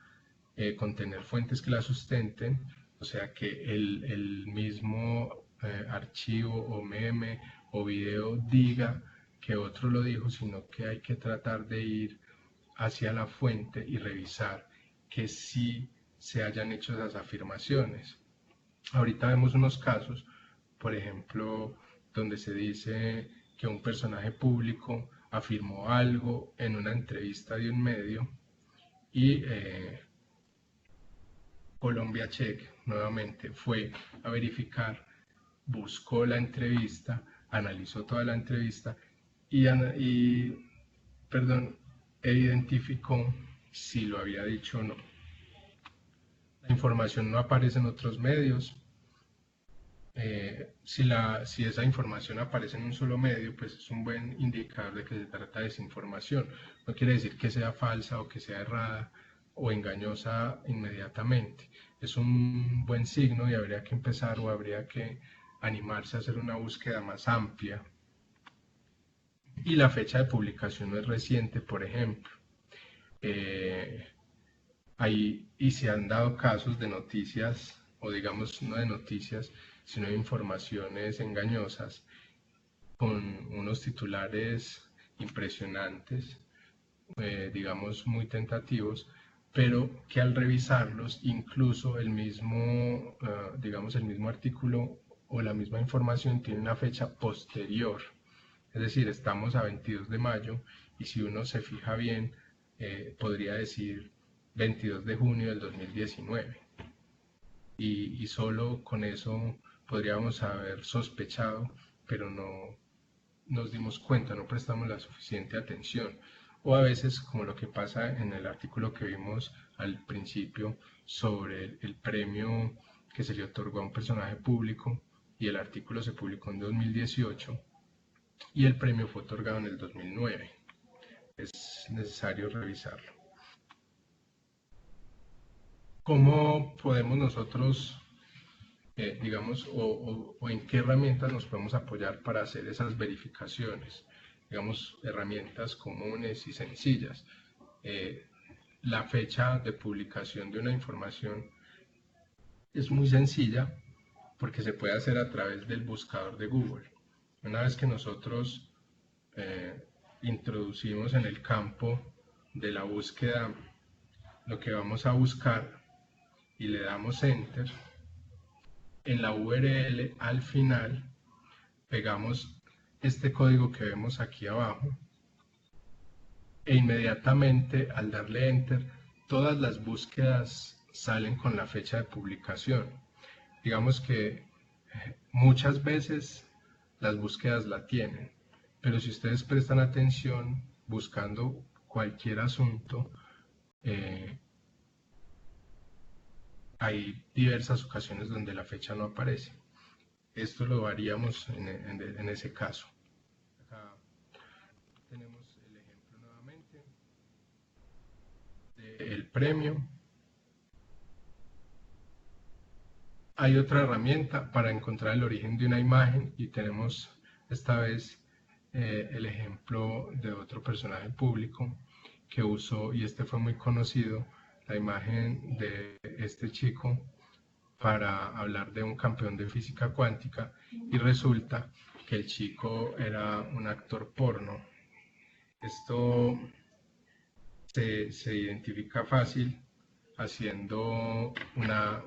con tener fuentes que la sustenten, o sea, que el mismo archivo o meme o video diga que otro lo dijo, sino que hay que tratar de ir hacia la fuente y revisar que sí se hayan hecho esas afirmaciones. Ahorita vemos unos casos, por ejemplo, donde se dice que un personaje público afirmó algo en una entrevista de un medio y Colombia Check nuevamente fue a verificar, buscó la entrevista, analizó toda la entrevista e identificó si lo había dicho o no. La información no aparece en otros medios. Si esa información aparece en un solo medio, pues es un buen indicador de que se trata de desinformación. No quiere decir que sea falsa o que sea errada o engañosa inmediatamente. Es un buen signo y habría que empezar o habría que animarse a hacer una búsqueda más amplia. Y la fecha de publicación no es reciente, por ejemplo. Y se han dado casos de noticias, o digamos no de noticias, sino de informaciones engañosas, con unos titulares impresionantes, digamos muy tentativos, pero que al revisarlos, incluso digamos el mismo artículo o la misma información tiene una fecha posterior. Es decir, estamos a 22 de mayo y si uno se fija bien, podría decir 22 de junio del 2019. Y solo con eso podríamos haber sospechado, pero no nos dimos cuenta, no prestamos la suficiente atención. O a veces, como lo que pasa en el artículo que vimos al principio sobre el premio que se le otorgó a un personaje público, y el artículo se publicó en 2018 y el premio fue otorgado en el 2009. Es necesario revisarlo. ¿Cómo podemos nosotros, digamos, o en qué herramientas nos podemos apoyar para hacer esas verificaciones? Digamos, herramientas comunes y sencillas. La fecha de publicación de una información es muy sencilla porque se puede hacer a través del buscador de Google. Una vez que nosotros introducimos en el campo de la búsqueda lo que vamos a buscar y le damos Enter, en la URL al final pegamos este código que vemos aquí abajo e inmediatamente al darle Enter todas las búsquedas salen con la fecha de publicación. Digamos que muchas veces las búsquedas la tienen, pero si ustedes prestan atención buscando cualquier asunto, hay diversas ocasiones donde la fecha no aparece. Esto lo haríamos en ese caso. Acá tenemos el ejemplo nuevamente del premio. Hay otra herramienta para encontrar el origen de una imagen y tenemos esta vez el ejemplo de otro personaje público que usó, y este fue muy conocido, la imagen de este chico para hablar de un campeón de física cuántica, y resulta que el chico era un actor porno, Esto se identifica fácil haciendo una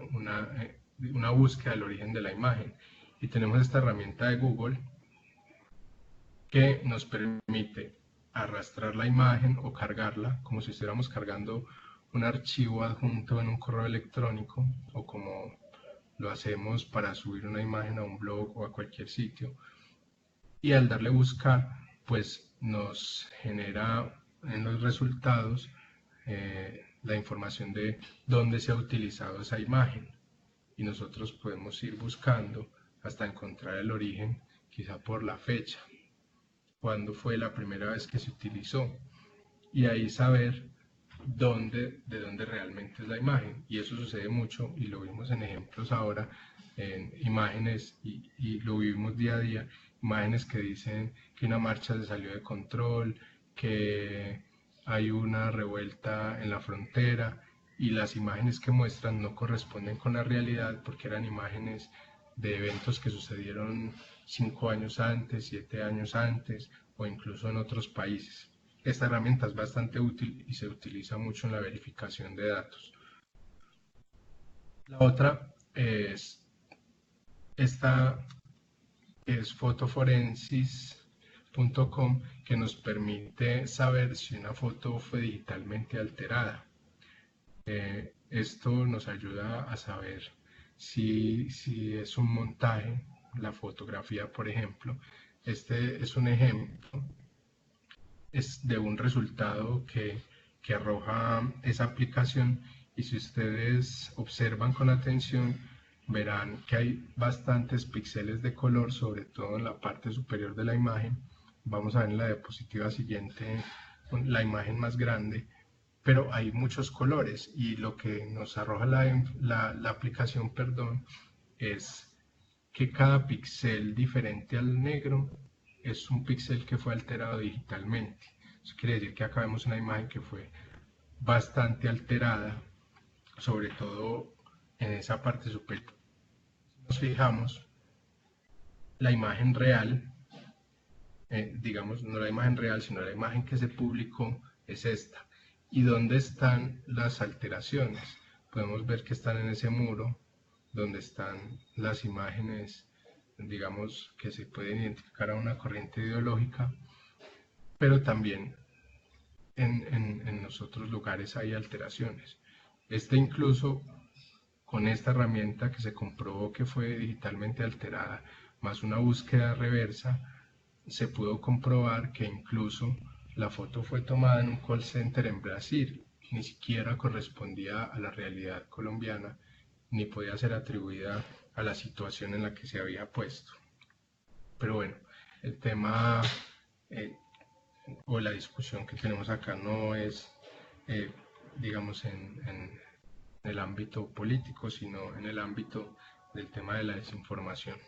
búsqueda del origen de la imagen. Y tenemos esta herramienta de Google que nos permite arrastrar la imagen o cargarla como si estuviéramos cargando un archivo adjunto en un correo electrónico o como lo hacemos para subir una imagen a un blog o a cualquier sitio. Y al darle buscar, pues nos genera en los resultados la información de dónde se ha utilizado esa imagen. Y nosotros podemos ir buscando hasta encontrar el origen, quizá por la fecha, cuándo fue la primera vez que se utilizó, y ahí saber de dónde realmente es la imagen. Y eso sucede mucho y lo vimos en ejemplos ahora, en imágenes, y lo vivimos día a día, imágenes que dicen que una marcha se salió de control, que hay una revuelta en la frontera, y las imágenes que muestran no corresponden con la realidad porque eran imágenes de eventos que sucedieron 5 años antes, 7 años antes o incluso en otros países. Esta herramienta es bastante útil y se utiliza mucho en la verificación de datos. La otra es esta, que es fotoforensis.com, que nos permite saber si una foto fue digitalmente alterada. Esto nos ayuda a saber si es un montaje, la fotografía, por ejemplo. Este es un ejemplo, es de un resultado que arroja esa aplicación, y si ustedes observan con atención verán que hay bastantes píxeles de color, sobre todo en la parte superior de la imagen. Vamos a ver en la diapositiva siguiente la imagen más grande, pero hay muchos colores, y lo que nos arroja la aplicación, perdón, es que cada píxel diferente al negro es un píxel que fue alterado digitalmente. Eso quiere decir que acá vemos una imagen que fue bastante alterada, sobre todo en esa parte superior. Si nos fijamos, la imagen real, digamos, no la imagen real, sino la imagen que se publicó es esta. ¿Y dónde están las alteraciones? Podemos ver que están en ese muro, donde están las imágenes, digamos, que se pueden identificar a una corriente ideológica, pero también en los otros lugares hay alteraciones. Incluso con esta herramienta que se comprobó que fue digitalmente alterada, más una búsqueda reversa, se pudo comprobar que incluso la foto fue tomada en un call center en Brasil, ni siquiera correspondía a la realidad colombiana, ni podía ser atribuida a la situación en la que se había puesto. Pero bueno, el tema o la discusión que tenemos acá no es, digamos, en el ámbito político, sino en el ámbito del tema de la desinformación.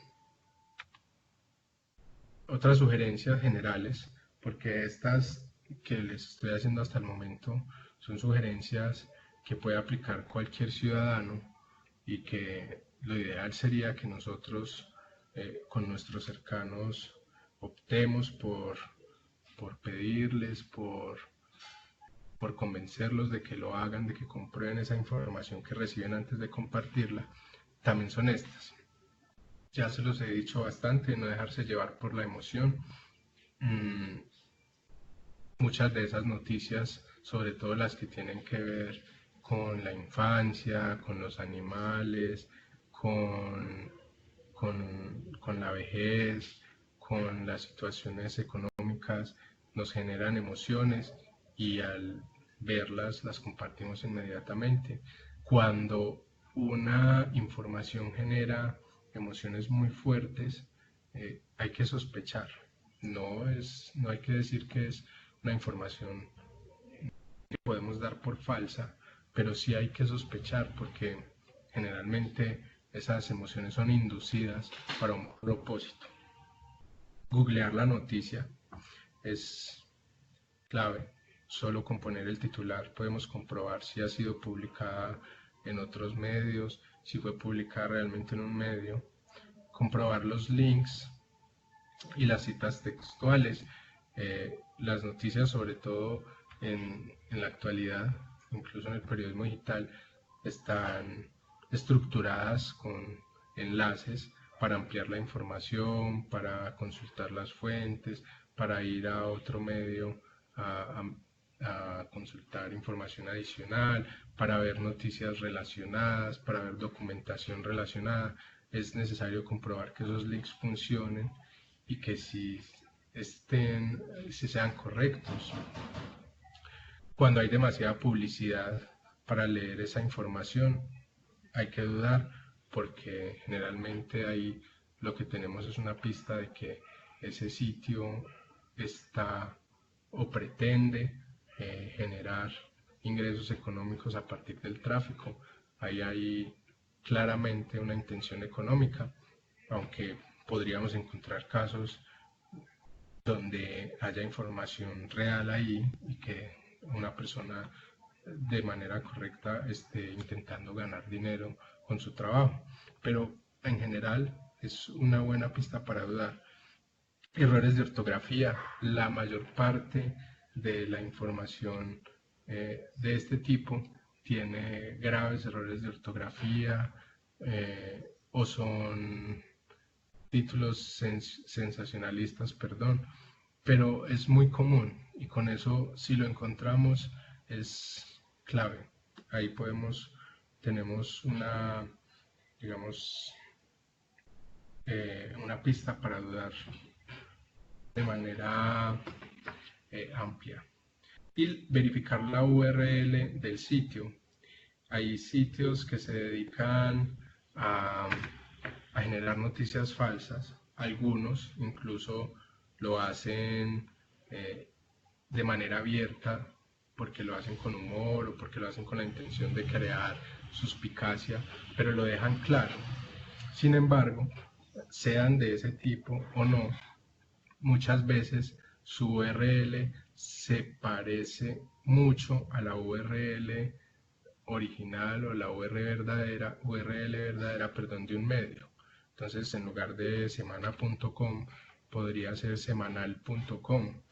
Otras sugerencias generales, porque estas que les estoy haciendo hasta el momento son sugerencias que puede aplicar cualquier ciudadano, y que lo ideal sería que nosotros con nuestros cercanos optemos por pedirles, por convencerlos de que lo hagan, de que comprueben esa información que reciben antes de compartirla. También son estas. Ya se los he dicho bastante, no dejarse llevar por la emoción. Muchas de esas noticias, sobre todo las que tienen que ver con la infancia, con los animales, con la vejez, con las situaciones económicas, nos generan emociones, y al verlas las compartimos inmediatamente. Cuando una información genera emociones muy fuertes, hay que sospechar. No hay que decir que es una información que podemos dar por falsa, pero sí hay que sospechar, porque generalmente esas emociones son inducidas para un propósito. Googlear la noticia es clave. Solo con poner el titular podemos comprobar si ha sido publicada en otros medios, si fue publicada realmente en un medio. Comprobar los links y las citas textuales. Las noticias, sobre todo en la actualidad, incluso en el periodismo digital, están estructuradas con enlaces para ampliar la información, para consultar las fuentes, para ir a otro medio a consultar información adicional, para ver noticias relacionadas, para ver documentación relacionada. Es necesario comprobar que esos links funcionen y que si sean correctos. Cuando hay demasiada publicidad para leer esa información, hay que dudar, porque generalmente ahí lo que tenemos es una pista de que ese sitio está o pretende generar ingresos económicos a partir del tráfico. Ahí hay claramente una intención económica, aunque podríamos encontrar casos donde haya información real ahí y que una persona de manera correcta esté intentando ganar dinero con su trabajo. Pero en general es una buena pista para dudar. Errores de ortografía. La mayor parte de la información de este tipo tiene graves errores de ortografía o son títulos sensacionalistas, perdón, pero es muy común y con eso, si lo encontramos, es clave. Ahí tenemos una, digamos, una pista para dudar de manera amplia. Y verificar la URL del sitio. Hay sitios que se dedican a generar noticias falsas. Algunos incluso lo hacen de manera abierta, porque lo hacen con humor o porque lo hacen con la intención de crear suspicacia, pero lo dejan claro. Sin embargo, sean de ese tipo o no, muchas veces su URL se parece mucho a la URL original o la URL verdadera, de un medio. Entonces, en lugar de semana.com, podría ser semanal.com.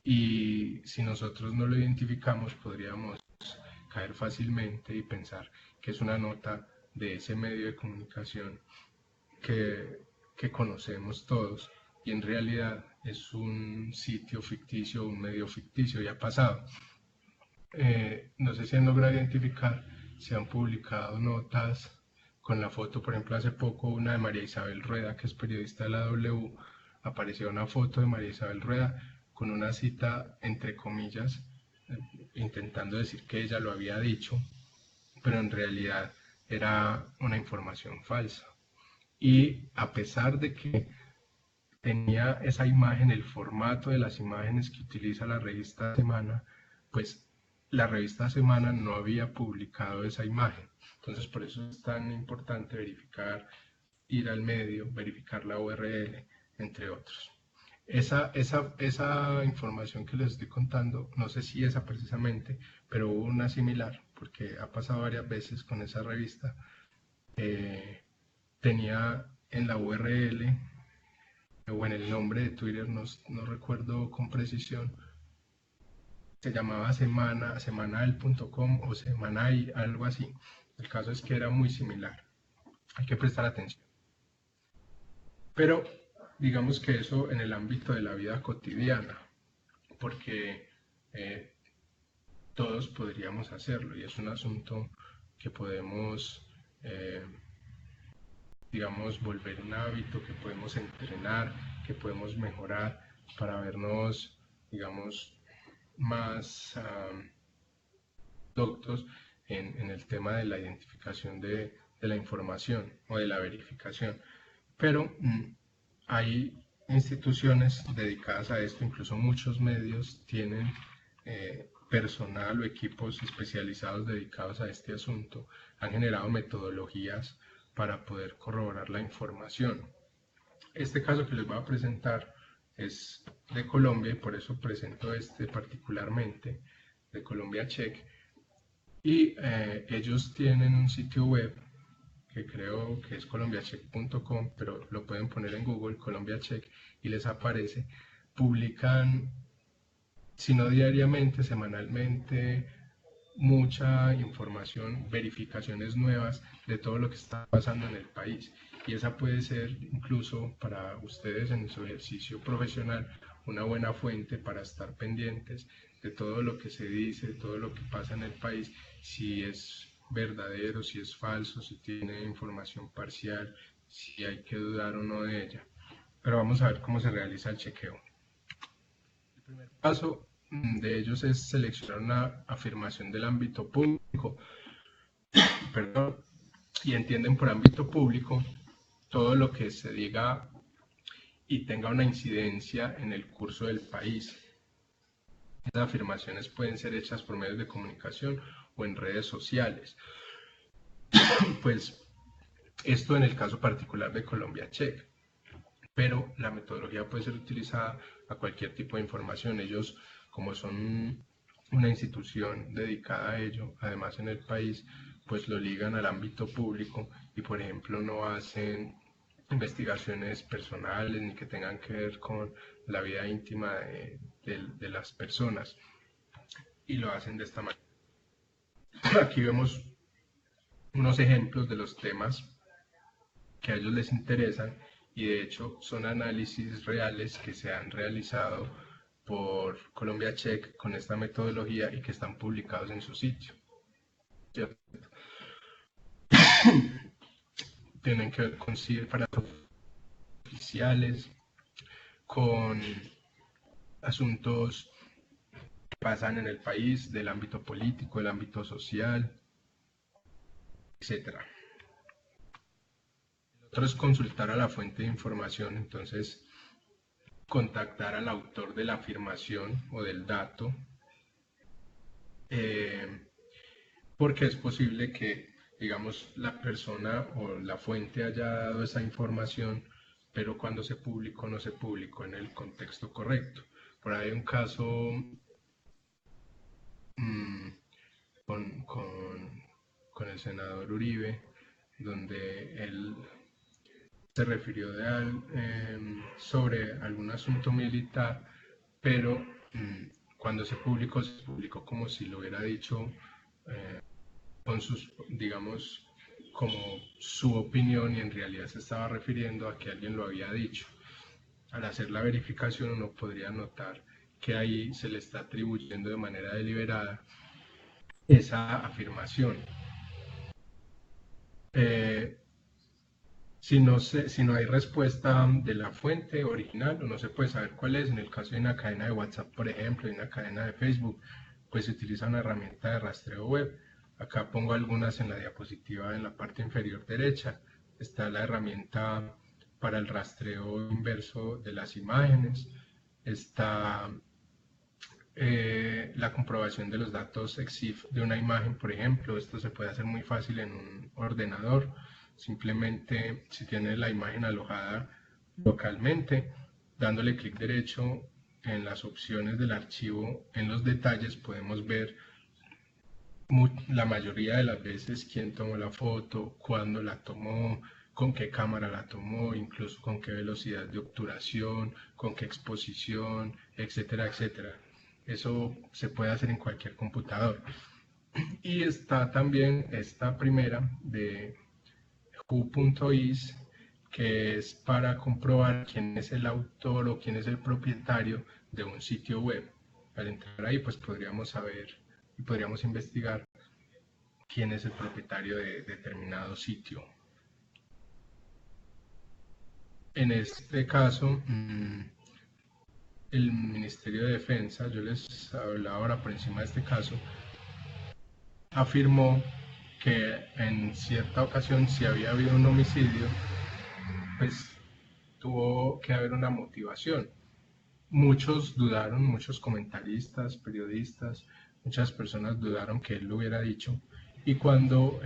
Y si nosotros no lo identificamos, podríamos caer fácilmente y pensar que es una nota de ese medio de comunicación que conocemos todos, y en realidad es un sitio ficticio, un medio ficticio. Y ha pasado. No sé si han logrado identificar, se han publicado notas con la foto, por ejemplo, hace poco una de María Isabel Rueda, que es periodista de la W, apareció una foto de María Isabel Rueda con una cita entre comillas, intentando decir que ella lo había dicho, pero en realidad era una información falsa. Y a pesar de que tenía esa imagen, el formato de las imágenes que utiliza la revista Semana, pues la revista Semana no había publicado esa imagen. Entonces, por eso es tan importante verificar, ir al medio, verificar la URL, entre otros. Esa información que les estoy contando, no sé si esa precisamente, pero hubo una similar, porque ha pasado varias veces con esa revista. Tenía en la URL o en el nombre de Twitter, no recuerdo con precisión, se llamaba semanal.com o semanai, algo así. El caso es que era muy similar. Hay que prestar atención. Pero digamos que eso en el ámbito de la vida cotidiana, porque todos podríamos hacerlo y es un asunto que podemos, digamos, volver un hábito, que podemos entrenar, que podemos mejorar para vernos, digamos, más doctos en el tema de la identificación de la información o de la verificación. Pero hay instituciones dedicadas a esto, incluso muchos medios tienen personal o equipos especializados dedicados a este asunto, han generado metodologías para poder corroborar la información. Este caso que les voy a presentar es de Colombia y por eso presento este particularmente, de Colombia Check, y ellos tienen un sitio web que creo que es colombiacheck.com, pero lo pueden poner en Google, Colombia Check, y les aparece, publican, si no diariamente, semanalmente, mucha información, verificaciones nuevas de todo lo que está pasando en el país. Y esa puede ser incluso para ustedes en su ejercicio profesional una buena fuente para estar pendientes de todo lo que se dice, de todo lo que pasa en el país, si es verdadero, si es falso, si tiene información parcial, si hay que dudar o no de ella. Pero vamos a ver cómo se realiza el chequeo. El primer paso de ellos es seleccionar una afirmación del ámbito público, perdón, y entienden por ámbito público todo lo que se diga y tenga una incidencia en el curso del país. Esas afirmaciones pueden ser hechas por medios de comunicación o en redes sociales. Pues esto en el caso particular de Colombia Check, pero la metodología puede ser utilizada a cualquier tipo de información. Ellos, como son una institución dedicada a ello, además en el país, pues lo ligan al ámbito público y, por ejemplo, no hacen investigaciones personales ni que tengan que ver con la vida íntima de las personas, y lo hacen de esta manera. Aquí vemos unos ejemplos de los temas que a ellos les interesan, y de hecho son análisis reales que se han realizado por Colombia Check con esta metodología y que están publicados en su sitio. ¿Cierto? Tienen que ver con cifras oficiales, con asuntos que pasan en el país, del ámbito político, del ámbito social, etc. El otro es consultar a la fuente de información, entonces contactar al autor de la afirmación o del dato, porque es posible que, digamos, la persona o la fuente haya dado esa información, pero cuando se publicó no se publicó en el contexto correcto. Por ahí hay un caso con el senador Uribe, donde él se refirió sobre algún asunto militar, pero cuando se publicó como si lo hubiera dicho con sus, digamos, como su opinión, y en realidad se estaba refiriendo a que alguien lo había dicho. Al hacer la verificación uno podría notar que ahí se le está atribuyendo de manera deliberada esa afirmación. Si no hay respuesta de la fuente original o no se puede saber cuál es, en el caso de una cadena de WhatsApp, por ejemplo, y una cadena de Facebook, pues se utiliza una herramienta de rastreo web. Acá pongo algunas en la diapositiva en la parte inferior derecha. Está la herramienta para el rastreo inverso de las imágenes. Está la comprobación de los datos EXIF de una imagen, por ejemplo. Esto se puede hacer muy fácil en un ordenador. Simplemente, si tiene la imagen alojada localmente, dándole clic derecho en las opciones del archivo, en los detalles, podemos ver la mayoría de las veces quién tomó la foto, cuándo la tomó, con qué cámara la tomó, incluso con qué velocidad de obturación, con qué exposición, etcétera, etcétera. Eso se puede hacer en cualquier computador. Y está también esta primera de who.is, que es para comprobar quién es el autor o quién es el propietario de un sitio web. Al entrar ahí, pues podríamos saber y podríamos investigar quién es el propietario de determinado sitio. En este caso, el Ministerio de Defensa, yo les hablaba ahora por encima de este caso, afirmó que en cierta ocasión, si había habido un homicidio, pues tuvo que haber una motivación. Muchos dudaron, muchos comentaristas, periodistas, muchas personas dudaron que él lo hubiera dicho, y cuando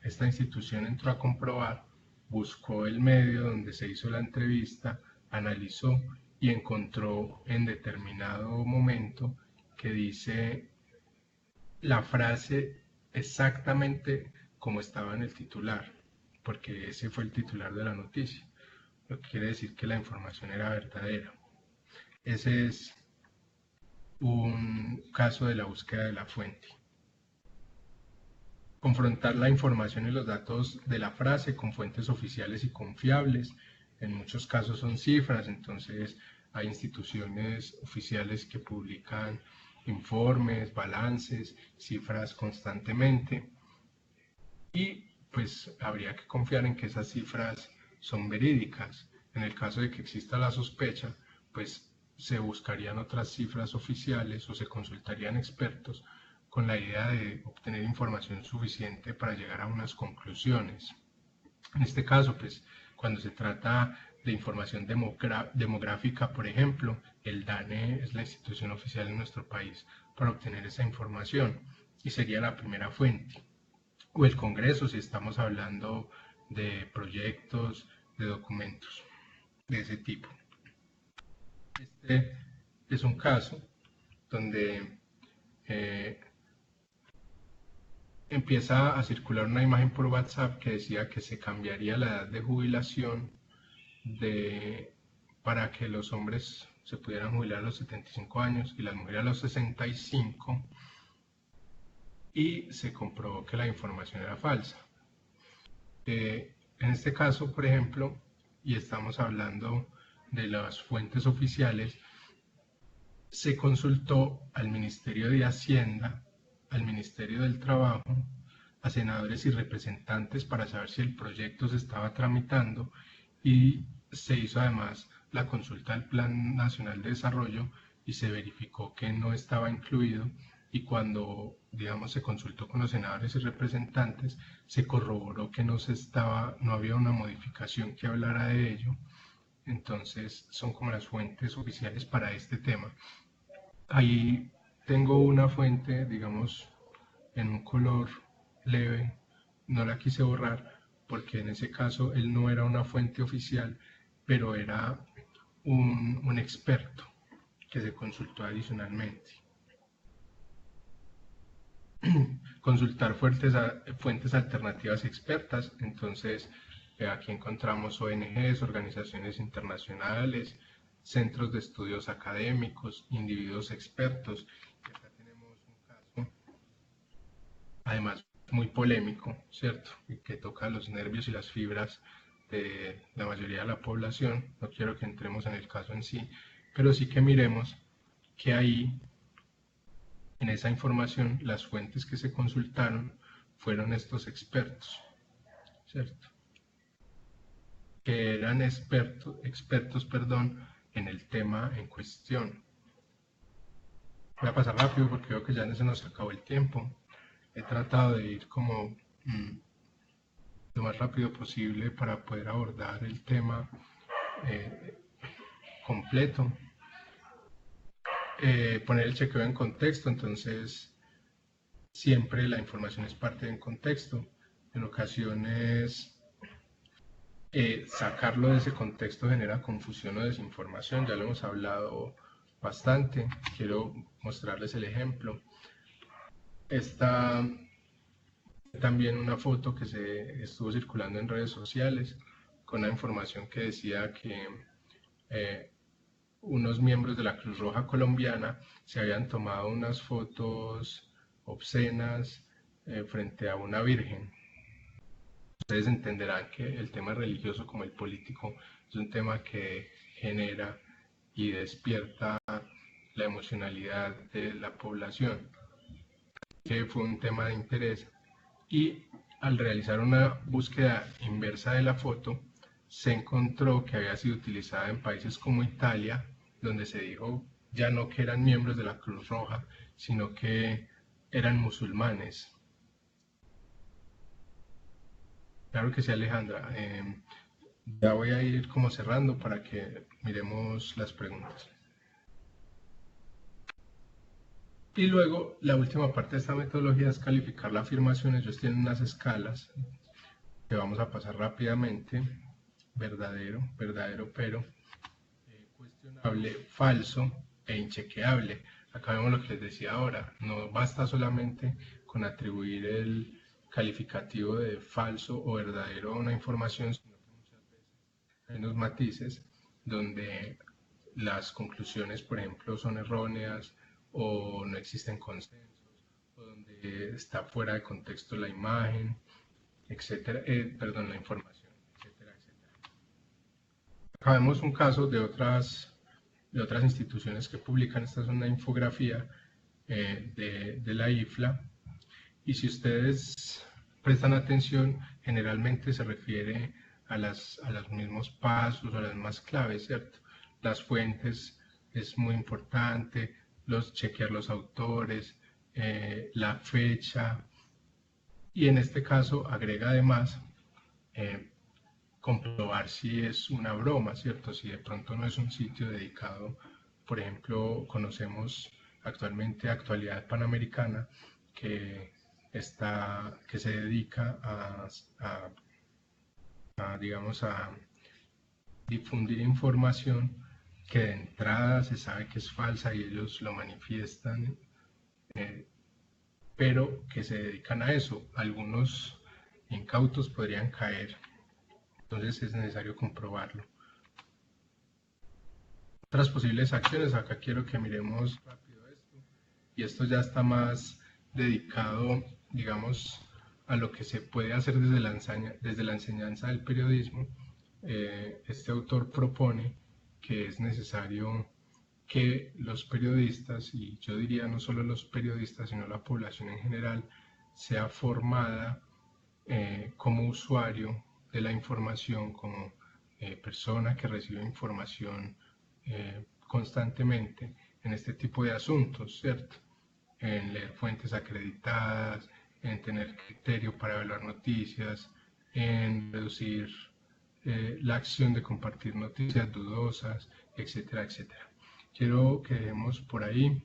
esta institución entró a comprobar, buscó el medio donde se hizo la entrevista, analizó y encontró en determinado momento que dice la frase exactamente como estaba en el titular, porque ese fue el titular de la noticia, lo que quiere decir que la información era verdadera. Ese es un caso de la búsqueda de la fuente. Confrontar la información y los datos de la frase con fuentes oficiales y confiables. En muchos casos son cifras, entonces hay instituciones oficiales que publican informes, balances, cifras constantemente y pues habría que confiar en que esas cifras son verídicas. En el caso de que exista la sospecha, pues se buscarían otras cifras oficiales o se consultarían expertos con la idea de obtener información suficiente para llegar a unas conclusiones. En este caso, pues cuando se trata de información demográfica, por ejemplo, el DANE es la institución oficial en nuestro país para obtener esa información y sería la primera fuente. O el Congreso si estamos hablando de proyectos, de documentos de ese tipo. Este es un caso donde empieza a circular una imagen por WhatsApp que decía que se cambiaría la edad de jubilación para que los hombres se pudieran jubilar a los 75 años y las mujeres a los 65, y se comprobó que la información era falsa. En este caso, por ejemplo, y estamos hablando de las fuentes oficiales, se consultó al Ministerio de Hacienda, al Ministerio del Trabajo, a senadores y representantes para saber si el proyecto se estaba tramitando, y se hizo además la consulta al Plan Nacional de Desarrollo y se verificó que no estaba incluido, y cuando, digamos, se consultó con los senadores y representantes, se corroboró que no había una modificación que hablara de ello. Entonces son como las fuentes oficiales para este tema. Ahí tengo una fuente, digamos, en un color leve, no la quise borrar porque en ese caso él no era una fuente oficial, pero era un experto que se consultó adicionalmente. Consultar fuentes alternativas expertas, entonces aquí encontramos ONGs, organizaciones internacionales, centros de estudios académicos, individuos expertos. Acá tenemos un caso, además muy polémico, ¿cierto? Que toca los nervios y las fibras de la mayoría de la población. No quiero que entremos en el caso en sí, pero sí que miremos que ahí, en esa información, las fuentes que se consultaron fueron estos expertos, ¿cierto? Que eran expertos, en el tema en cuestión. Voy a pasar rápido porque veo que ya se nos acabó el tiempo. He tratado de ir como lo más rápido posible para poder abordar el tema completo. Poner el chequeo en contexto, entonces siempre la información es parte de un contexto. En ocasiones sacarlo de ese contexto genera confusión o desinformación, ya lo hemos hablado bastante. Quiero mostrarles el ejemplo. Esta también una foto que se estuvo circulando en redes sociales con una información que decía que unos miembros de la Cruz Roja colombiana se habían tomado unas fotos obscenas frente a una virgen. Ustedes entenderán que el tema religioso como el político es un tema que genera y despierta la emocionalidad de la población, que fue un tema de interés, y al realizar una búsqueda inversa de la foto se encontró que había sido utilizada en países como Italia, donde se dijo ya no que eran miembros de la Cruz Roja, sino que eran musulmanes. Claro que sí, Alejandra. Ya voy a ir como cerrando para que miremos las preguntas. Y luego, la última parte de esta metodología es calificar la afirmación. Ellos tienen unas escalas que vamos a pasar rápidamente. Verdadero, verdadero pero, cuestionable, falso e inchequeable. Acá vemos lo que les decía ahora. No basta solamente con atribuir el calificativo de falso o verdadero a una información, sino que muchas veces hay unos matices donde las conclusiones, por ejemplo, son erróneas o no existen consensos, o donde está fuera de contexto la imagen, etcétera, perdón, la información, etcétera, etcétera. Acá vemos un caso de otras instituciones que publican. Esta es una infografía de la IFLA, y si ustedes prestan atención, generalmente se refiere a los mismos pasos, a las mismas claves, ¿cierto? Las fuentes es muy importante, chequear los autores, la fecha, y en este caso agrega además comprobar si es una broma, ¿cierto? Si de pronto no es un sitio dedicado. Por ejemplo, conocemos actualmente Actualidad Panamericana, que se dedica digamos, a difundir información que de entrada se sabe que es falsa y ellos lo manifiestan, pero que se dedican a eso. Algunos incautos podrían caer, entonces es necesario comprobarlo. Otras posibles acciones, acá quiero que miremos rápido esto, y esto ya está más dedicado, digamos, a lo que se puede hacer desde la enseñanza del periodismo. Este autor propone que es necesario que los periodistas, y yo diría no solo los periodistas, sino la población en general, sea formada como usuario de la información, como persona que recibe información constantemente en este tipo de asuntos, ¿cierto? En leer fuentes acreditadas, en tener criterio para evaluar noticias, en reducir la acción de compartir noticias dudosas, etcétera, etcétera. Quiero que dejemos por ahí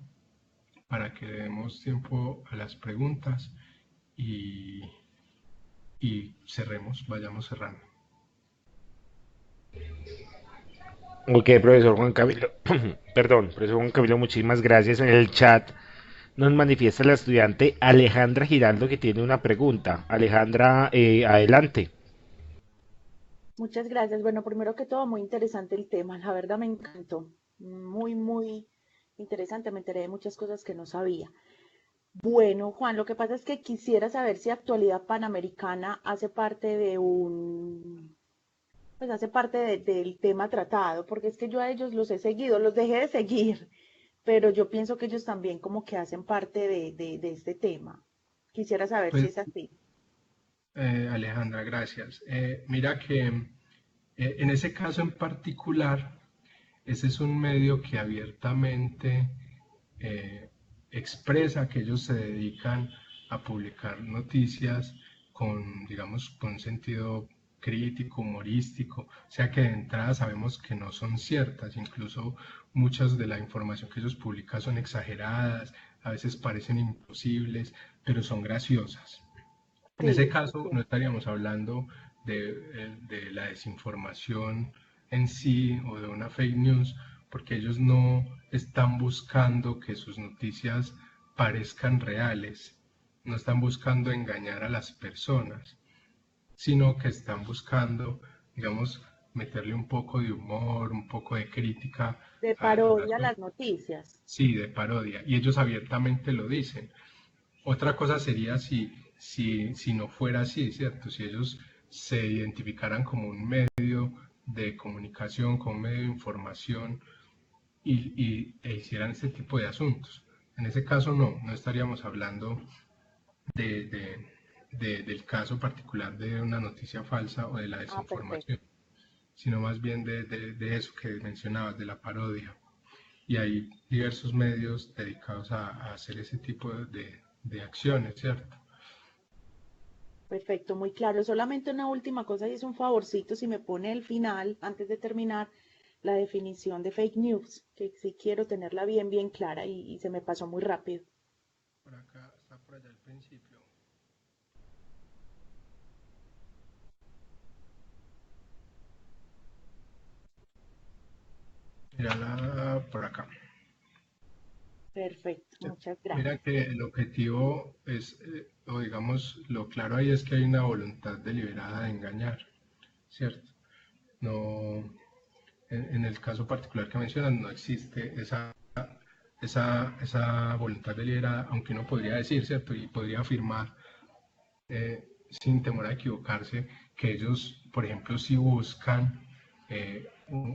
para que demos tiempo a las preguntas y cerremos, vayamos cerrando. Ok, profesor Juan Camilo, perdón, profesor Juan Camilo, muchísimas gracias. En el chat nos manifiesta la estudiante Alejandra Giraldo que tiene una pregunta. Alejandra, adelante. Muchas gracias. Bueno, primero que todo, muy interesante el tema. La verdad me encantó. Muy, muy interesante. Me enteré de muchas cosas que no sabía. Bueno, Juan, lo que pasa es que quisiera saber si Actualidad Panamericana hace parte de pues hace parte del tema tratado, porque es que yo a ellos los he seguido, los dejé de seguir, pero yo pienso que ellos también como que hacen parte de este tema. Quisiera saber si Pues es así. Alejandra, gracias. Mira que en ese caso en particular, ese es un medio que abiertamente eh, expresa que ellos se dedican a publicar noticias con, digamos, con sentido crítico, humorístico, o sea que de entrada sabemos que no son ciertas, incluso muchas de la información que ellos publican son exageradas, a veces parecen imposibles, pero son graciosas. En ese Sí, caso no entiendo. estaríamos hablando de la desinformación en sí o de una fake news, porque ellos no están buscando que sus noticias parezcan reales, no están buscando engañar a las personas, sino que están buscando, digamos, meterle un poco de humor, un poco de crítica De al parodia asunto. las noticias. Sí, de parodia, y ellos abiertamente lo dicen. Otra cosa sería si no fuera así, ¿cierto? Si ellos se identificaran como un medio de comunicación, como un medio de información e hicieran este tipo de asuntos. En ese caso no estaríamos hablando de, de- del caso particular de una noticia falsa o de la Ah, perfecto. desinformación, sino más bien de eso que mencionabas, de la parodia. Y hay diversos medios dedicados a hacer ese tipo de acciones, ¿cierto? Perfecto, muy claro. Solamente una última cosa y es un favorcito si me pone el final, antes de terminar, la definición de fake news, que sí quiero tenerla bien, bien clara y se me pasó muy rápido. Por acá está por allá al principio. Mírala por acá. Perfecto, muchas Mira gracias. que el objetivo es, o digamos, lo claro ahí es que hay una voluntad deliberada de engañar, ¿cierto? No, en el caso particular que mencionan no existe esa voluntad deliberada, aunque uno podría decir, ¿cierto? Y podría afirmar sin temor a equivocarse que ellos, por ejemplo, si buscan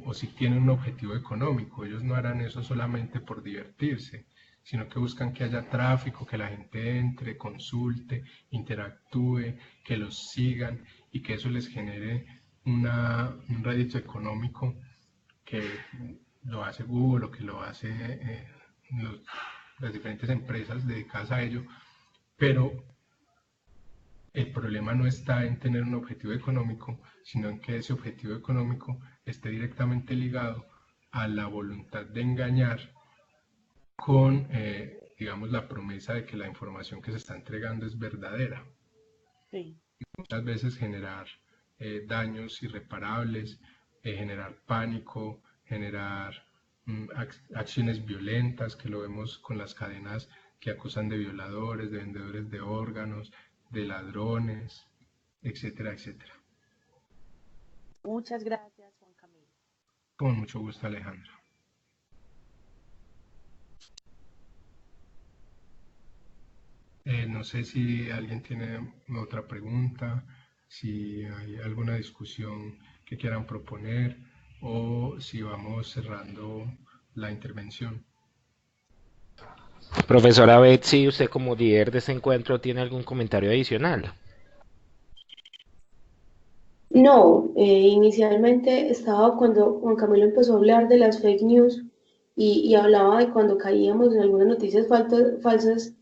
o si tienen un objetivo económico, ellos no harán eso solamente por divertirse, sino que buscan que haya tráfico, que la gente entre, consulte, interactúe, que los sigan y que eso les genere un rédito económico que lo hace Google o que lo hace las diferentes empresas dedicadas a ello, pero el problema no está en tener un objetivo económico, sino en que ese objetivo económico esté directamente ligado a la voluntad de engañar con, digamos, la promesa de que la información que se está entregando es verdadera. Sí. Muchas veces generar daños irreparables, generar pánico, generar acciones violentas, que lo vemos con las cadenas que acusan de violadores, de vendedores de órganos, de ladrones, etcétera, etcétera. Muchas gracias, Juan Camilo. Con mucho gusto, Alejandra. No sé si alguien tiene otra pregunta, si hay alguna discusión que quieran proponer o si vamos cerrando la intervención. Profesora Betsy, usted como líder de este encuentro, ¿tiene algún comentario adicional? No, inicialmente estaba cuando Juan Camilo empezó a hablar de las fake news y hablaba de cuando caíamos en algunas noticias falsas,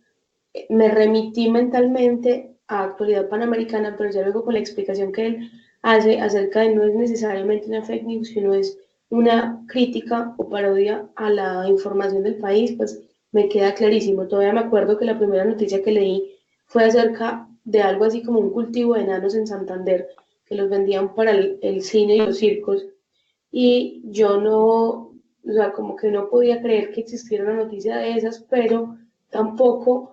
me remití mentalmente a Actualidad Panamericana, pero ya luego con la explicación que él hace acerca de no es necesariamente una fake news, sino es una crítica o parodia a la información del país, pues me queda clarísimo. Todavía me acuerdo que la primera noticia que leí fue acerca de algo así como un cultivo de enanos en Santander, que los vendían para el cine y los circos, y yo no, o sea, como que no podía creer que existiera una noticia de esas, pero tampoco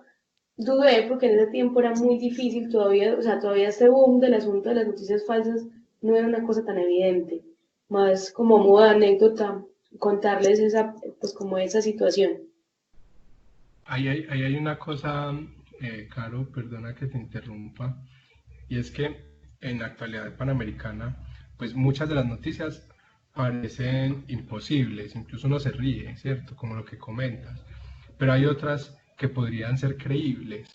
dudé porque en ese tiempo era muy difícil todavía, o sea, todavía este boom del asunto de las noticias falsas no era una cosa tan evidente, más como modo de anécdota contarles esa, pues como esa situación. Ahí hay una cosa, Caro, perdona que te interrumpa, y es que en la Actualidad Panamericana, pues muchas de las noticias parecen imposibles, incluso uno se ríe, ¿cierto? Como lo que comentas, pero hay otras que podrían ser creíbles.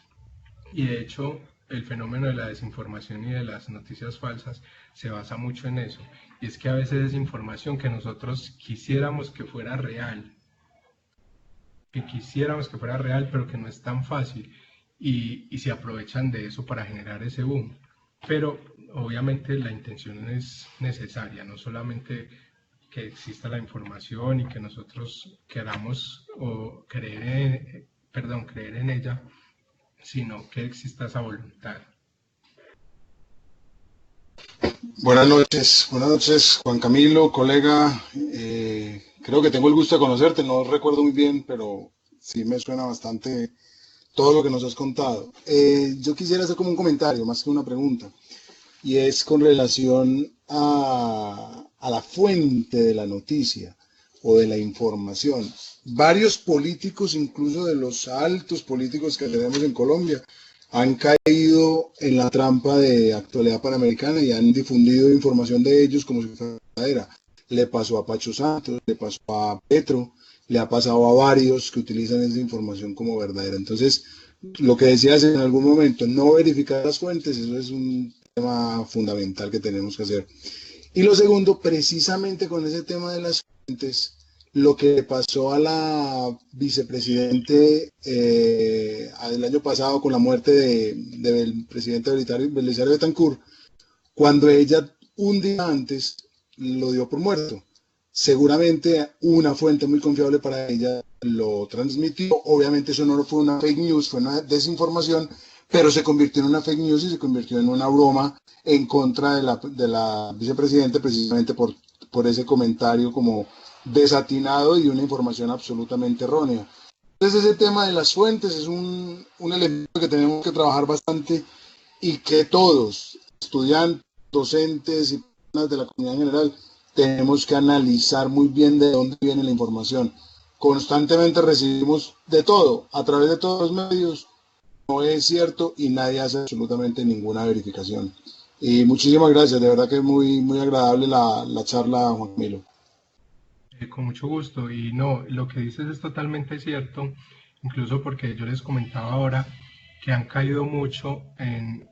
Y de hecho, el fenómeno de la desinformación y de las noticias falsas se basa mucho en eso. Y es que a veces es información que nosotros quisiéramos que fuera real, pero que no es tan fácil. Y se aprovechan de eso para generar ese boom. Pero obviamente la intención es necesaria, no solamente que exista la información y que nosotros queramos o creer en ella, sino que exista esa voluntad. Buenas noches Juan Camilo, colega. Creo que tengo el gusto de conocerte, no recuerdo muy bien, pero sí me suena bastante todo lo que nos has contado. Yo quisiera hacer como un comentario, más que una pregunta, y es con relación a la fuente de la noticia o de la información. Varios políticos, incluso de los altos políticos que tenemos en Colombia, han caído en la trampa de Actualidad Panamericana y han difundido información de ellos como si fuera verdadera. Le pasó a Pacho Santos, le pasó a Petro, le ha pasado a varios que utilizan esa información como verdadera. Entonces, lo que decías en algún momento, no verificar las fuentes, eso es un tema fundamental que tenemos que hacer. Y lo segundo, precisamente con ese tema de las fuentes, lo que le pasó a la vicepresidente el año pasado con la muerte del presidente Belisario Betancur, cuando ella un día antes lo dio por muerto. Seguramente una fuente muy confiable para ella lo transmitió. Obviamente eso no fue una fake news, fue una desinformación, pero se convirtió en una fake news y se convirtió en una broma en contra de la vicepresidenta precisamente por ese comentario como desatinado y una información absolutamente errónea. Entonces ese tema de las fuentes es un elemento que tenemos que trabajar bastante y que todos, estudiantes, docentes y personas de la comunidad en general, tenemos que analizar muy bien de dónde viene la información. Constantemente recibimos de todo, a través de todos los medios, no es cierto y nadie hace absolutamente ninguna verificación. Y muchísimas gracias, de verdad que es muy, muy agradable la charla, Juan Camilo. Con mucho gusto. Y no, lo que dices es totalmente cierto, incluso porque yo les comentaba ahora que han caído mucho en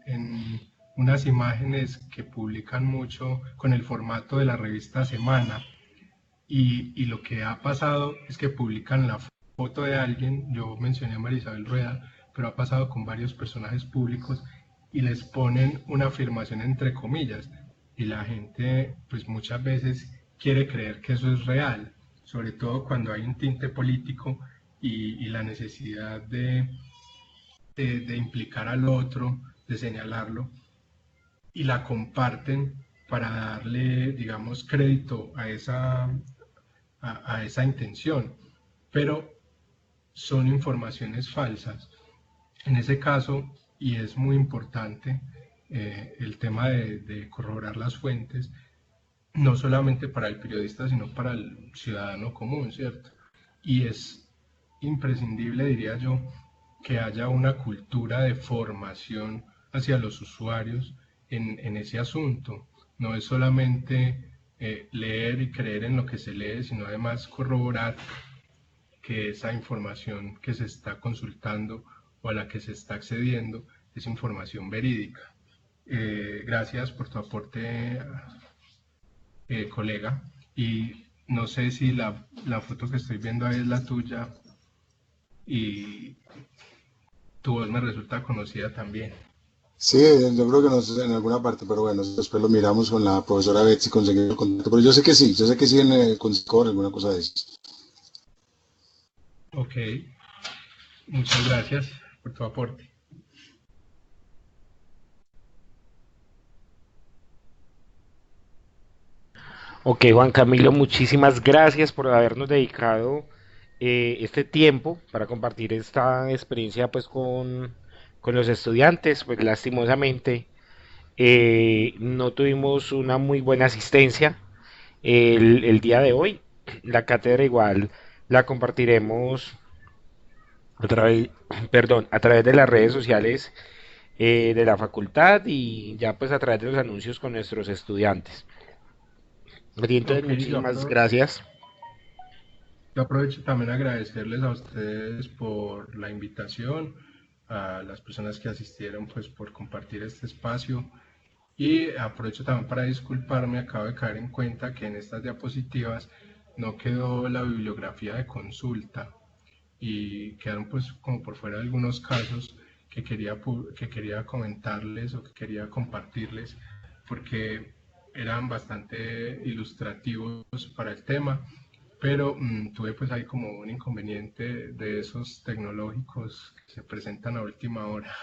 unas imágenes que publican mucho con el formato de la revista Semana. Y lo que ha pasado es que publican la foto de alguien, yo mencioné a María Isabel Rueda, pero ha pasado con varios personajes públicos y les ponen una afirmación entre comillas. Y la gente, pues muchas veces quiere creer que eso es real, sobre todo cuando hay un tinte político y la necesidad de implicar al otro, de señalarlo, y la comparten para darle, digamos, crédito a esa intención, pero son informaciones falsas. En ese caso, y es muy importante el tema de corroborar las fuentes, no solamente para el periodista, sino para el ciudadano común, ¿cierto? Y es imprescindible, diría yo, que haya una cultura de formación hacia los usuarios en ese asunto. No es solamente leer y creer en lo que se lee, sino además corroborar que esa información que se está consultando o a la que se está accediendo es información verídica. Gracias por tu aporte, colega. Y no sé si la foto que estoy viendo ahí es la tuya y tu voz me resulta conocida también. Sí, yo creo que no sé en alguna parte, pero bueno, después lo miramos con la profesora Betsy, conseguir el contacto. Pero yo sé que sí en el Consicor, alguna cosa de eso. Ok, muchas gracias por tu aporte. Ok, Juan Camilo, muchísimas gracias por habernos dedicado este tiempo para compartir esta experiencia pues con los estudiantes. Pues lastimosamente no tuvimos una muy buena asistencia el día de hoy. La cátedra igual la compartiremos a través, perdón, a través de las redes sociales de la facultad y ya pues a través de los anuncios con nuestros estudiantes. Entonces, Ok, muchísimas gracias. yo aprovecho también a agradecerles a ustedes por la invitación, a las personas que asistieron pues por compartir este espacio y aprovecho también para disculparme, acabo de caer en cuenta que en estas diapositivas no quedó la bibliografía de consulta y quedaron pues como por fuera algunos casos que quería comentarles o que quería compartirles porque eran bastante ilustrativos para el tema, pero tuve pues ahí como un inconveniente de esos tecnológicos que se presentan a última hora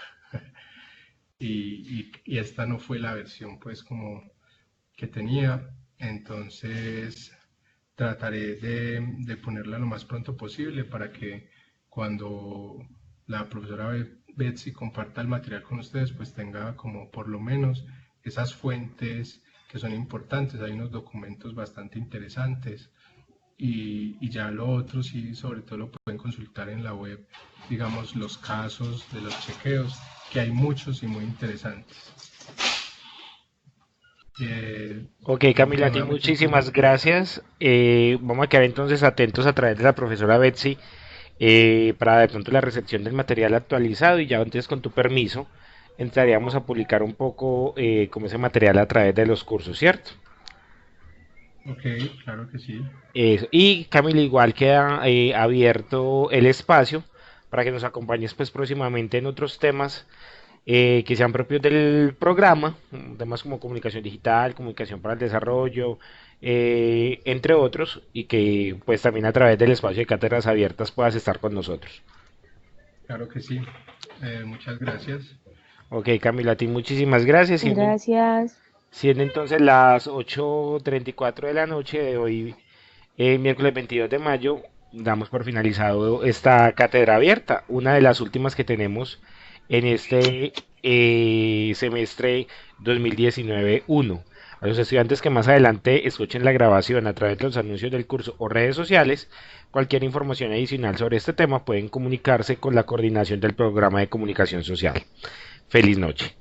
y esta no fue la versión pues como que tenía, entonces trataré de ponerla lo más pronto posible para que cuando la profesora Betsy comparta el material con ustedes, pues tenga como por lo menos esas fuentes que son importantes. Hay unos documentos bastante interesantes y ya lo otro sí, sobre todo lo pueden consultar en la web, digamos, los casos de los chequeos, que hay muchos y muy interesantes. Ok, Camila, a ti muchísimas gracias. Vamos a quedar entonces atentos a través de la profesora Betsy para de pronto la recepción del material actualizado y ya antes con tu permiso entraríamos a publicar un poco como ese material a través de los cursos, ¿cierto? Ok, claro que sí. Eso. Y Camila, igual queda abierto el espacio para que nos acompañes pues próximamente en otros temas que sean propios del programa, temas como comunicación digital, comunicación para el desarrollo, entre otros, y que pues también a través del espacio de cátedras abiertas puedas estar con nosotros. Claro que sí. Muchas gracias. Ok, Camila, a ti muchísimas gracias. Gracias. Siendo entonces las 8:34 de la noche de hoy, miércoles 22 de mayo, damos por finalizado esta cátedra abierta, una de las últimas que tenemos en este semestre 2019-1. A los estudiantes que más adelante escuchen la grabación a través de los anuncios del curso o redes sociales, cualquier información adicional sobre este tema pueden comunicarse con la coordinación del programa de comunicación social. Feliz noche.